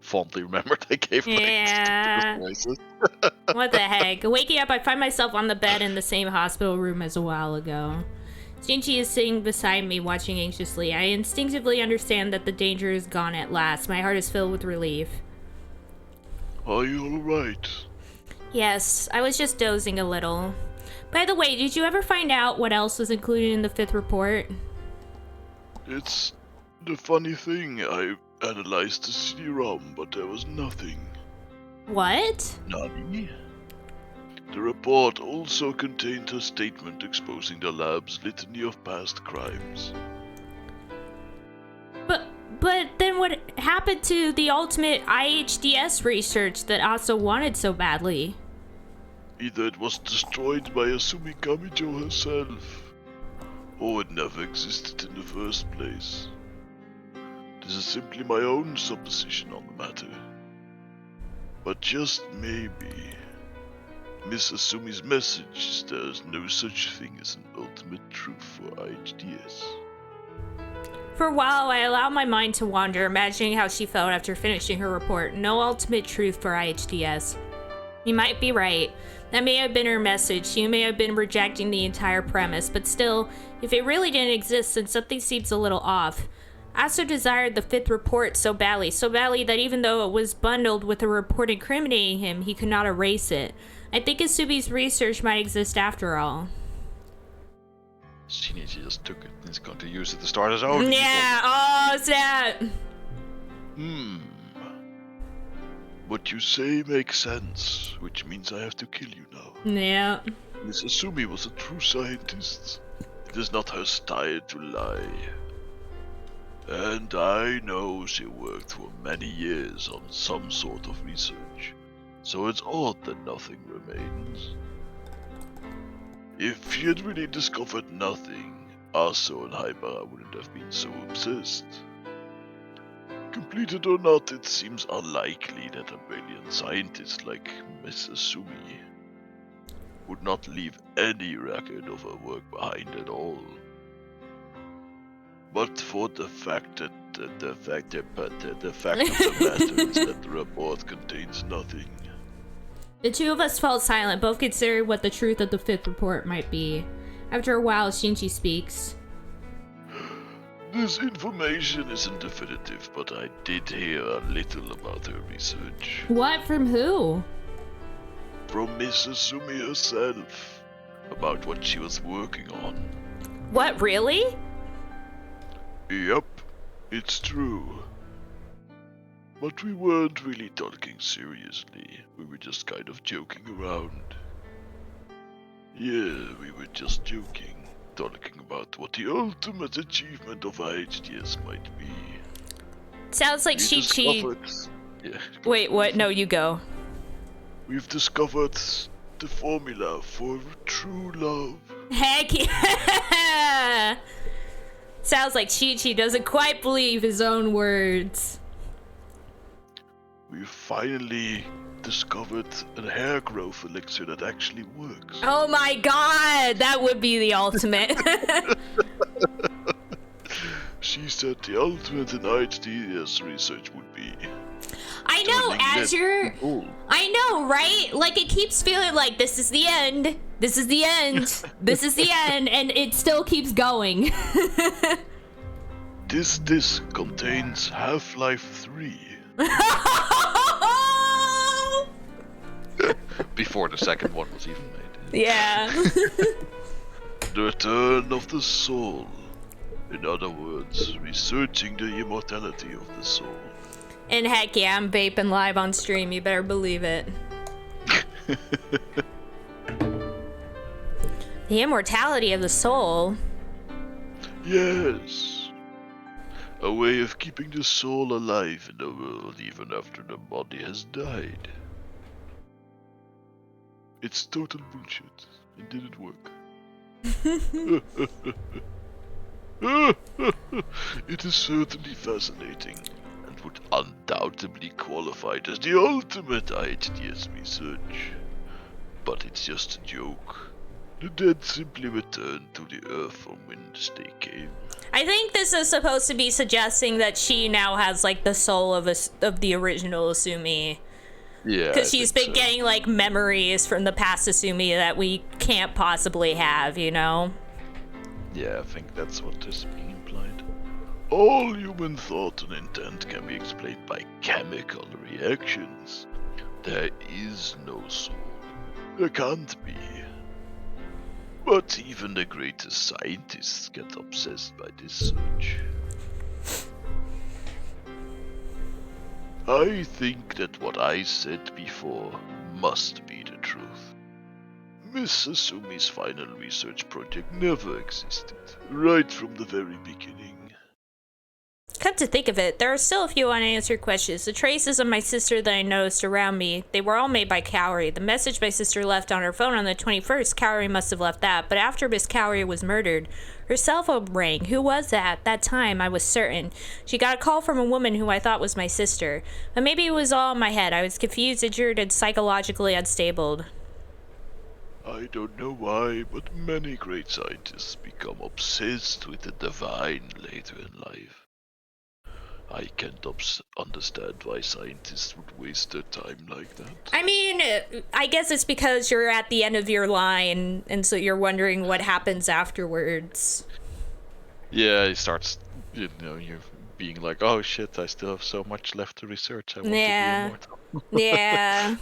fondly remembered I gave Yeah. voices. What the heck? Waking up, I find myself on the bed in the same hospital room as a while ago. Shinji is sitting beside me, watching anxiously. I instinctively understand that the danger is gone at last. My heart is filled with relief. Are you alright? Yes, I was just dozing a little. By the way, did you ever find out what else was included in the 5th report? It's the funny thing, I analyzed the CD-ROM, but there was nothing. What? Nani? The report also contained a statement exposing the lab's litany of past crimes. But then what happened to the ultimate IHDS research that Asa wanted so badly? Either it was destroyed by Asumi Kamijo herself, or it never existed in the first place. This is simply my own supposition on the matter. But just maybe, Miss Asumi's message is there is no such thing as an ultimate truth for IHDS. For a while, I allowed my mind to wander, imagining how she felt after finishing her report. No ultimate truth for IHDS. You might be right. That may have been her message. She may have been rejecting the entire premise, but still, if it really didn't exist, then something seems a little off. Asa desired the 5th report so badly that even though it was bundled with a report incriminating him, he could not erase it. I think Asumi's research might exist after all. Shinichi just took it and is going to use it to start his own. Yeah, oh, snap. What you say makes sense, which means I have to kill you now. Yeah. Miss Asumi was a true scientist. It is not her style to lie. And I know she worked for many years on some sort of research, so it's odd that nothing remains. If she had really discovered nothing, Aso and Haibara wouldn't have been so obsessed. Completed or not, it seems unlikely that a brilliant scientist like Miss Asumi would not leave any record of her work behind at all. But for the fact that the fact of the matter is that the report contains nothing. The two of us felt silent, both considering what the truth of the 5th report might be. After a while, Shinji speaks. This information isn't definitive, but I did hear a little about her research. What? From who? From Miss Asumi herself. About what she was working on. What, really? Yep, it's true. But we weren't really talking seriously. We were just kind of joking around. Yeah, we were just joking. Talking about what the ultimate achievement of IHDS might be. Sounds like Chi-Chi. Yeah. Wait, what? No, you go. We've discovered the formula for true love. Heck yeah! Sounds like Chi-Chi doesn't quite believe his own words. We finally discovered a hair growth elixir that actually works. Oh my god, that would be the ultimate. She said the ultimate in ITS research would be... I know, turning lead Azure. to gold. I know, right? Like, it keeps feeling like this is the end. This is the end. This is the end. And it still keeps going. This disc contains Half-Life 3. Before the second one was even made. Yeah. The return of the soul. In other words, researching the immortality of the soul. And heck yeah, I'm vaping live on stream. You better believe it. The immortality of the soul. Yes. A way of keeping the soul alive in the world even after the body has died. It's total bullshit. It didn't work. It is certainly fascinating and would undoubtedly qualify as the ultimate ITS research. But it's just a joke. The dead simply return to the earth from whence they came. I think this is supposed to be suggesting that she now has like the soul of the original Asumi. Yeah. Because she's been getting like memories from the past Asumi that we can't possibly have, you know? Yeah, I think that's what is being implied. All human thought and intent can be explained by chemical reactions. There is no soul. There can't be. But even the greatest scientists get obsessed by this search. I think that what I said before must be the truth. Miss Asumi's final research project never existed, right from the very beginning. Come to think of it, there are still a few unanswered questions. The traces of my sister that I noticed around me, they were all made by Cowrie. The message my sister left on her phone on the 21st, Cowrie must have left that. But after Miss Cowrie was murdered, her cell phone rang. Who was that? At that time, I was certain. She got a call from a woman who I thought was my sister. But maybe it was all in my head. I was confused, injured, and psychologically unstable. I don't know why, but many great scientists become obsessed with the divine later in life. I can't understand why scientists would waste their time like that. I mean, I guess it's because you're at the end of your line, and so you're wondering what happens afterwards. Yeah, he starts, you're being like, oh shit, I still have so much left to research. I want to be immortal. Yeah.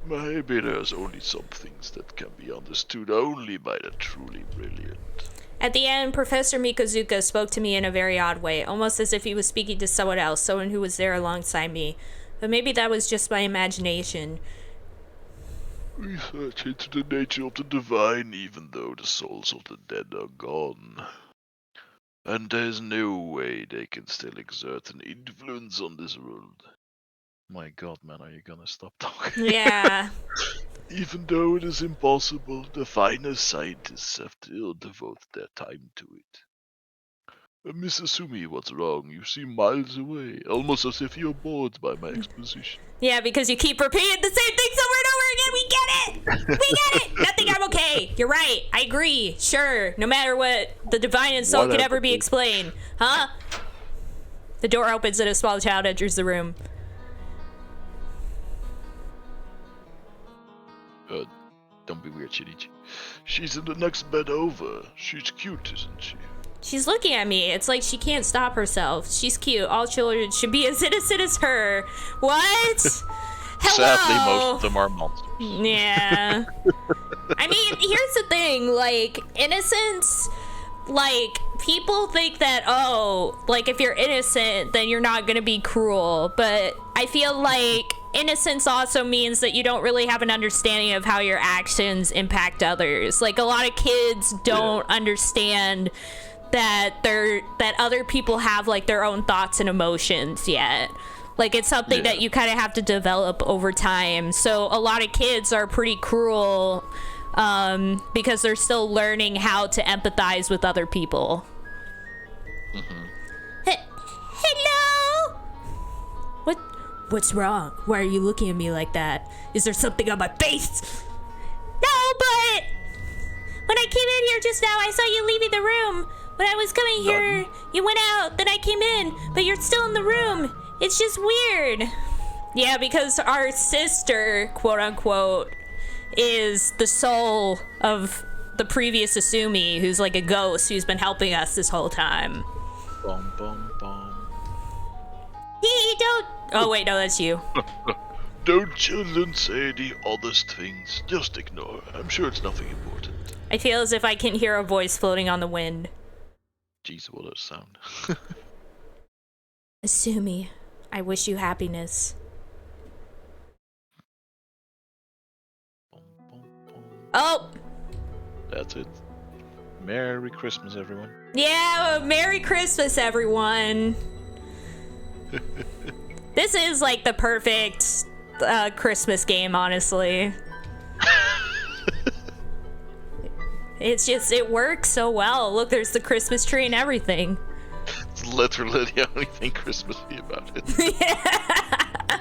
Maybe there's only some things that can be understood only by the truly brilliant. At the end, Professor Mikozuka spoke to me in a very odd way, almost as if he was speaking to someone else, someone who was there alongside me. But maybe that was just my imagination. Research into the nature of the divine even though the souls of the dead are gone. And there's no way they can still exert an influence on this world. My god, man, are you gonna stop talking? Yeah. Even though it is impossible, the finest scientists have still devoted their time to it. Miss Asumi, what's wrong? You seem miles away, almost as if you're bored by my exposition. Yeah, because you keep repeating the same things over and over again. We get it! We get it! Nothing, I'm okay. You're right. I agree. Sure. No matter what, the divine and soul can ever be explained. Huh? The door opens and a small child enters the room. Don't be weird, Shinichi. She's in the next bed over. She's cute, isn't she? She's looking at me. It's like she can't stop herself. She's cute. All children should be as innocent as her. What? Hello? Sadly, most of them are monsters. Yeah. I mean, here's the thing. Like, innocence... Like, people think that, oh, like, if you're innocent, then you're not gonna be cruel. But I feel like innocence also means that you don't really have an understanding of how your actions impact others. Like, a lot of kids don't understand that that other people have, like, their own thoughts and emotions yet. Like, it's something that you kind of have to develop over time. So a lot of kids are pretty cruel because they're still learning how to empathize with other people. Hello? What's wrong? Why are you looking at me like that? Is there something on my face? No, but When I came in here just now, I saw you leaving the room. When I was coming here, you went out, then I came in, but you're still in the room. It's just weird. Yeah, because our sister, quote unquote, is the soul of the previous Asumi, who's like a ghost who's been helping us this whole time. Bum, bum, bum. He don't. Oh, wait, no, that's you. Don't children say the oddest things. Just ignore. I'm sure it's nothing important. I feel as if I can hear a voice floating on the wind. Jeez, what a sound. Asumi, I wish you happiness. Bum, bum, bum. Oh! That's it. Merry Christmas, everyone. Yeah, Merry Christmas, everyone. This is like the perfect Christmas game, honestly. It's just, it works so well. Look, there's the Christmas tree and everything. It's literally the only thing Christmassy about it. Yeah.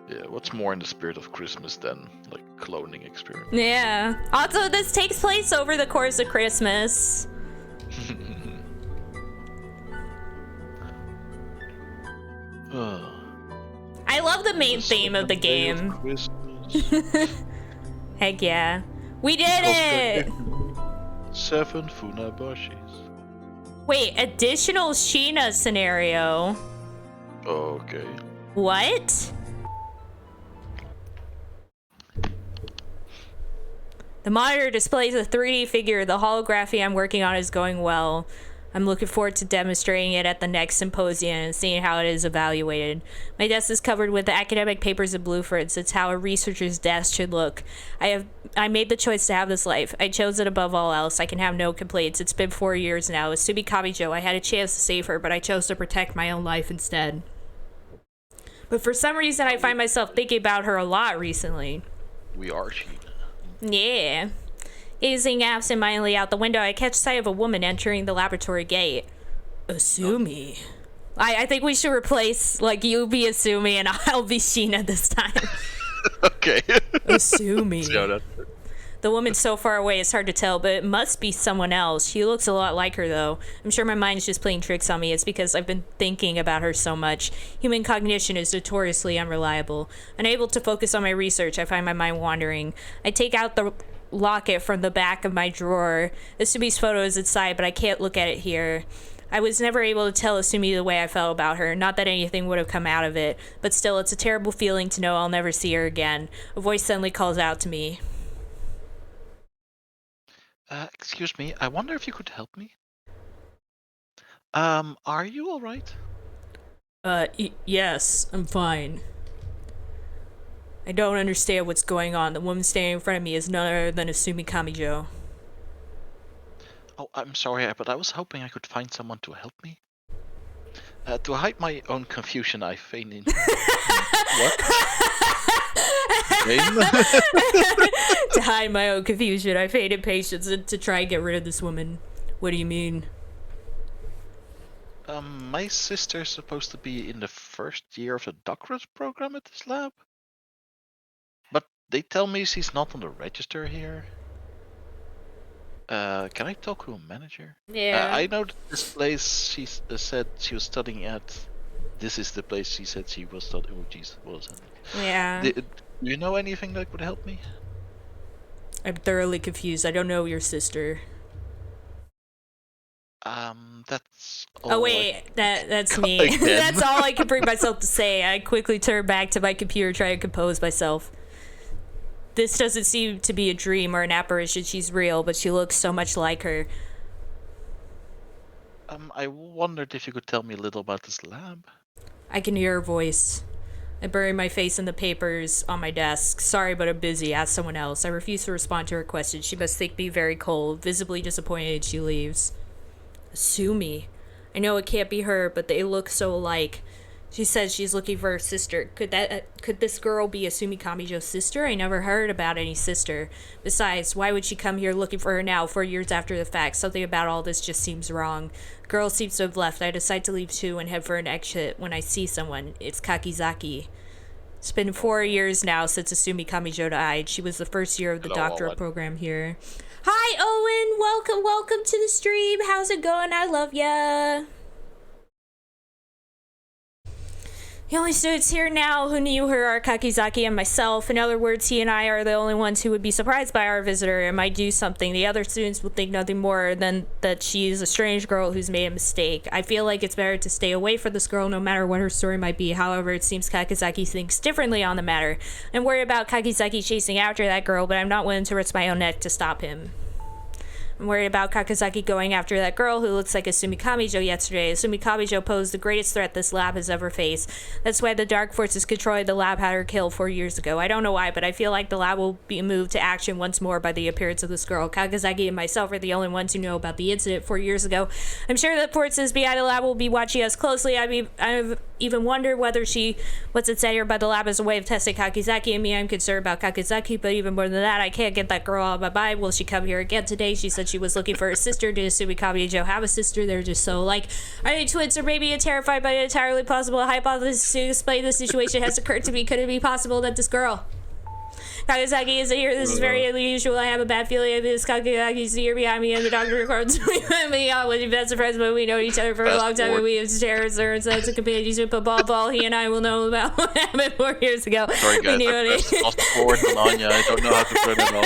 Yeah, what's more in the spirit of Christmas than, like, cloning experiments? Yeah. Also, this takes place over the course of Christmas. Oh. I love the main theme of the game. Heck yeah. We did it! 7 Funabashis. Wait, additional Sheena scenario. Okay. What? The monitor displays a 3D figure. The holography I'm working on is going well. I'm looking forward to demonstrating it at the next symposium and seeing how it is evaluated. My desk is covered with academic papers and blueprints. It's how a researcher's desk should look. I made the choice to have this life. I chose it above all else. I can have no complaints. It's been 4 years now. Asumi Kamijo, I had a chance to save her, but I chose to protect my own life instead. But for some reason, I find myself thinking about her a lot recently. We are Sheena. Yeah. Gazing absentmindedly out the window, I catch sight of a woman entering the laboratory gate. Asumi. I think we should replace, like, you be Asumi and I'll be Sheena this time. Okay. Asumi. See how that- The woman's so far away it's hard to tell, but it must be someone else. She looks a lot like her, though. I'm sure my mind's just playing tricks on me. It's because I've been thinking about her so much. Human cognition is notoriously unreliable. Unable to focus on my research, I find my mind wandering. I take out the locket from the back of my drawer. Asumi's photo is inside, but I can't look at it here. I was never able to tell Asumi the way I felt about her. Not that anything would have come out of it, but still, it's a terrible feeling to know I'll never see her again. A voice suddenly calls out to me. Excuse me, I wonder if you could help me? Are you alright? Yes, I'm fine. I don't understand what's going on. The woman standing in front of me is none other than Asumi Kamijo. Oh, I'm sorry, but I was hoping I could find someone to help me. To hide my own confusion, I feign in... What? To hide my own confusion, I feign impatience to try and get rid of this woman. What do you mean? My sister's supposed to be in the first year of the doctorate program at this lab. But they tell me she's not on the register here. Can I talk to a manager? Yeah. I know that this place she said she was studying at. This is the place she said she was studying. Oh, jeez, what was that? Yeah. Do you know anything that would help me? I'm thoroughly confused. I don't know your sister. That's all. Oh wait, that's me. That's all I can bring myself to say. I quickly turn back to my computer, trying to compose myself. This doesn't seem to be a dream or an apparition. She's real, but she looks so much like her. I wondered if you could tell me a little about this lab. I can hear her voice. I bury my face in the papers on my desk. Sorry, but I'm busy. Ask someone else. I refuse to respond to her question. She must think me very cold. Visibly disappointed, she leaves. Asumi. I know it can't be her, but they look so alike. She says she's looking for her sister. Could this girl be Asumi Kamijo's sister? I never heard about any sister. Besides, why would she come here looking for her now, 4 years after the fact? Something about all this just seems wrong. Girl seems to have left. I decide to leave too and head for an exit when I see someone. It's Kakizaki. It's been 4 years now since Asumi Kamijo died. She was the first year of the Hello, doctorate Owen. program here. Hi, Owen. Welcome to the stream. How's it going? I love ya. The only students here now who knew her are Kakizaki and myself. In other words, he and I are the only ones who would be surprised by our visitor and might do something. The other students will think nothing more than that she's a strange girl who's made a mistake. I feel like it's better to stay away from this girl no matter what her story might be. However, it seems Kakizaki thinks differently on the matter. I'm worried about Kakizaki chasing after that girl, but I'm not willing to risk my own neck to stop him. I'm worried about Kakizaki going after that girl who looks like Asumi Kamijo yesterday. Asumi Kamijo posed the greatest threat this lab has ever faced. That's why the dark forces controlling the lab had her killed 4 years ago. I don't know why, but I feel like the lab will be moved to action once more by the appearance of this girl. Kakizaki and myself are the only ones who know about the incident 4 years ago. I'm sure the forces behind the lab will be watching us closely. I've even wondered whether what's it said here about the lab is a way of testing Kakizaki and me. I'm concerned about Kakizaki, but even more than that, I can't get that girl out of my mind. Will she come here again today? She said she was looking for her sister. Did Asumi Kamijo have a sister? They're just so like, are they twins or maybe terrified by an entirely possible hypothesis to explain the situation has occurred to me? Could it be possible that this girl Kakizaki isn't here? This is very unusual. I have a bad feeling of this. Kakizaki's here behind me and the doctor records me out with best friends, but we know each other for a long time and we have shared certain sense of companionship. Above all, he and I will know about what happened 4 years ago. Sorry guys, I lost forward on Anya. I don't know how to turn it off.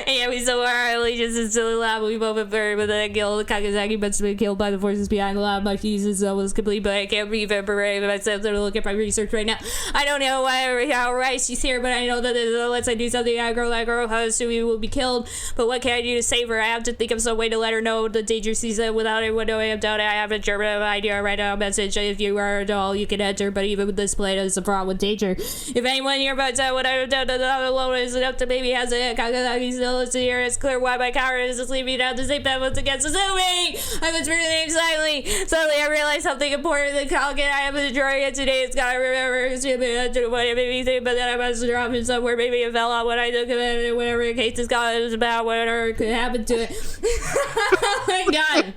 And yeah, we still our allegiance to the lab. We both have buried with a guild. Kakizaki must have been killed by the forces behind the lab. My thesis is almost complete, but I can't even brave myself to look at my research right now. I don't know how right she's here, but I know that unless I do something, that girl Asumi will be killed. But what can I do to save her? I have to think of some way to let her know the danger season without anyone knowing I'm down. I have a German idea right now. Message: if you are a doll, you can enter, but even with this plane, it's a fraught with danger. If anyone here about what I've done alone is enough to maybe has a Kakizaki still is here. It's clear why my coward is leaving down the same path once again. Asumi! I was breathing silently. Suddenly, I realized something important. The Kalkin I am enjoying it today. It's got to remember what it made me think, but then I must drop him somewhere. Maybe it fell out when I took him in, and whatever the case is called, it was about whatever could happen to it. Oh my god.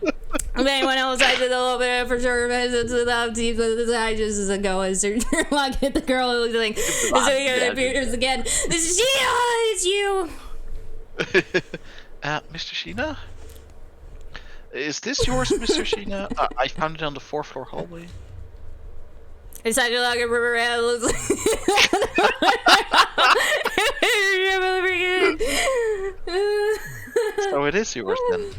If anyone else I did a little bit for sure, but it's without teeth, but I just as a go and search look at the girl who looks like this appears again. This is Sheena! It's you! Mr. Sheena? Is this yours, Mr. Sheena? I found it on the 4th floor hallway. It's like a looking for it looks like So it is yours then.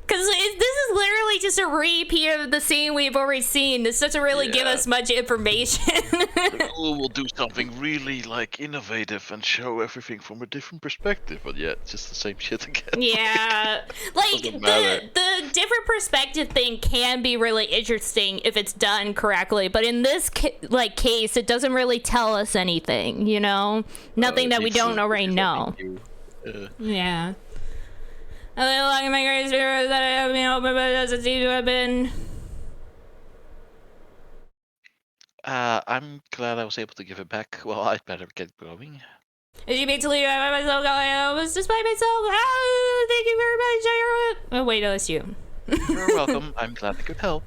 Because this is literally just a repeat of the scene we've already seen. This doesn't really give us much information. We'll do something really like innovative and show everything from a different perspective, but yeah, it's just the same shit again. Yeah, like the different perspective thing can be really interesting if it's done correctly, but in this case, it doesn't really tell us anything. You know, nothing that we don't already know. Yeah. A little long in my great spirit that I have been open, but it doesn't seem to have been. I'm glad I was able to give it back. Well, I'd better get going. As you mean to leave by myself, I almost despite myself. Oh, thank you very much. Oh, wait, no, it's you. You're welcome. I'm glad I could help.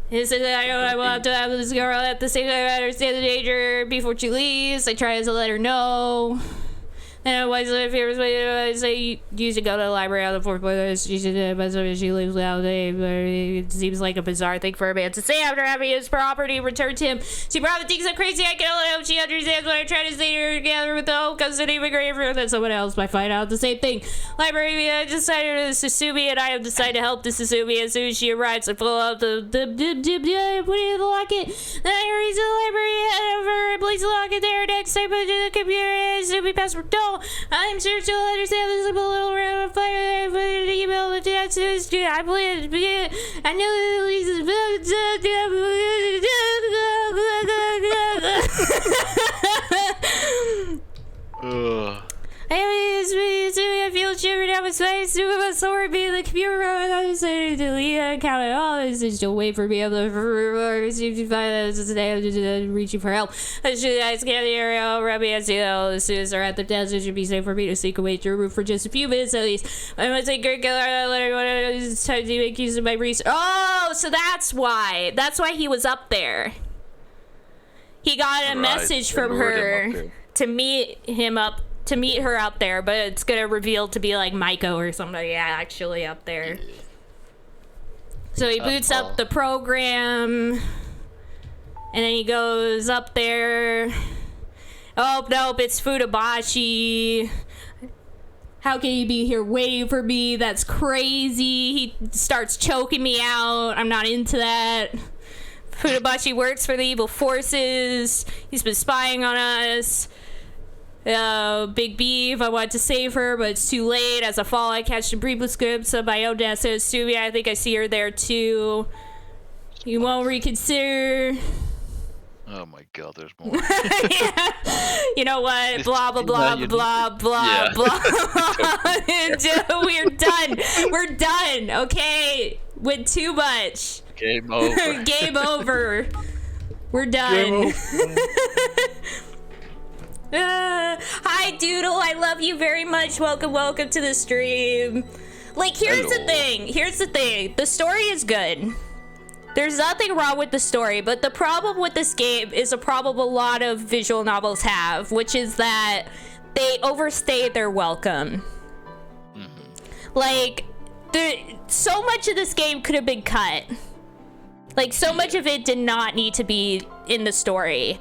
He said that I will have to have this girl at the same time. I understand the danger before she leaves. I try to let her know. And why if I say you should go to the library on the 4th floor, she leaves without name. It seems like a bizarre thing for a man to say after having his property returned to him. She probably thinks I'm crazy. I can only hope she understands when I try to stay her together with the hope comes an even greater that someone else might find out the same thing. Library decided to Susumi, and I have decided to help this Susumi as soon as she arrives. I pull out the put it in the locket. Then I hurry to the library, head over and place the locket there. Next, I put it in the computer and Susumi password. No. I'm sure she'll understand this simple little round of fire. I put an email to that student. I believe it. I know I feel shivered out my space. My sword being the computer. I decided to delete that account at all. I said she'll wait for me up there for 65 minutes today. Reaching for help. I scan the area around me. I see that the students are at the desk. It should be safe for me to sneak away to a room for just a few minutes at least. I must take great care. I let everyone know it's time to make use of my research. Oh, so that's why. That's why he was up there. he got a Right, message they from lured him her up there. to meet her up there, but it's gonna reveal to be like Maiko or somebody actually up there. So he boots up the program, and then he goes up there. Oh, nope, it's Fudabashi. How can he be here waiting for me? That's crazy. He starts choking me out. I'm not into that. Fudabashi works for the evil forces. He's been spying on us. Big Beef, I want to save her, but it's too late. As a fall, I catch the brief scripts of my own dancer, Sumi. I think I see her there too. You won't reconsider. Oh my god, there's more. Yeah. You know what? Blah, blah, blah, blah, blah, blah. We're done. We're done, okay? With too much. Game over. Game over. We're done. Hi, Doodle. I love you very much. Welcome to the stream. Like, here's the thing. The story is good. There's nothing wrong with the story, but the problem with this game is a problem a lot of visual novels have, which is that they overstay their welcome. Like, so much of this game could have been cut. Like, so much of it did not need to be in the story.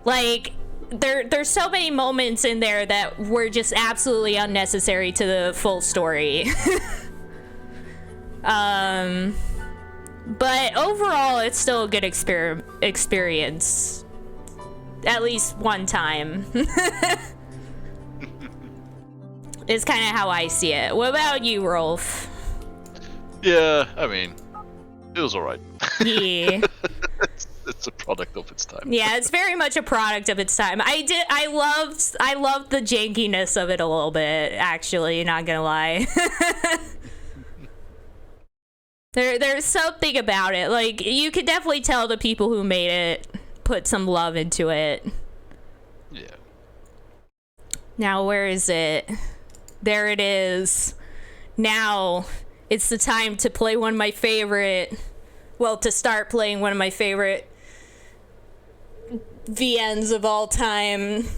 Like, there's so many moments in there that were just absolutely unnecessary to the full story. But overall, it's still a good experience. At least one time. It's kind of how I see it. What about you, Rolf? Yeah, I mean, it was alright. Yeah. It's a product of its time. Yeah, it's very much a product of its time. I loved the jankiness of it a little bit, actually, not gonna lie. There's something about it. Like, you could definitely tell the people who made it put some love into it. Yeah. Now, where is it? There it is. Now, it's the time to play one of my favorite... Well, to start playing one of my favorite VNs of all time.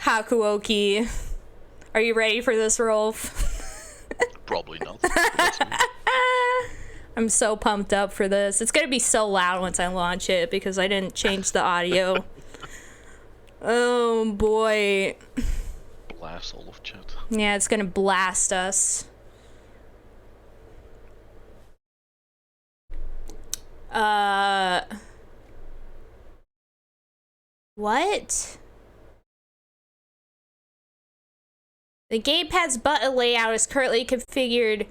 Hakuoki. Are you ready for this, Rolf? Probably not. I'm so pumped up for this. It's gonna be so loud once I launch it because I didn't change the audio. Oh boy. Blast all of chat. Yeah, it's gonna blast us. What? The gamepad's button layout is currently configured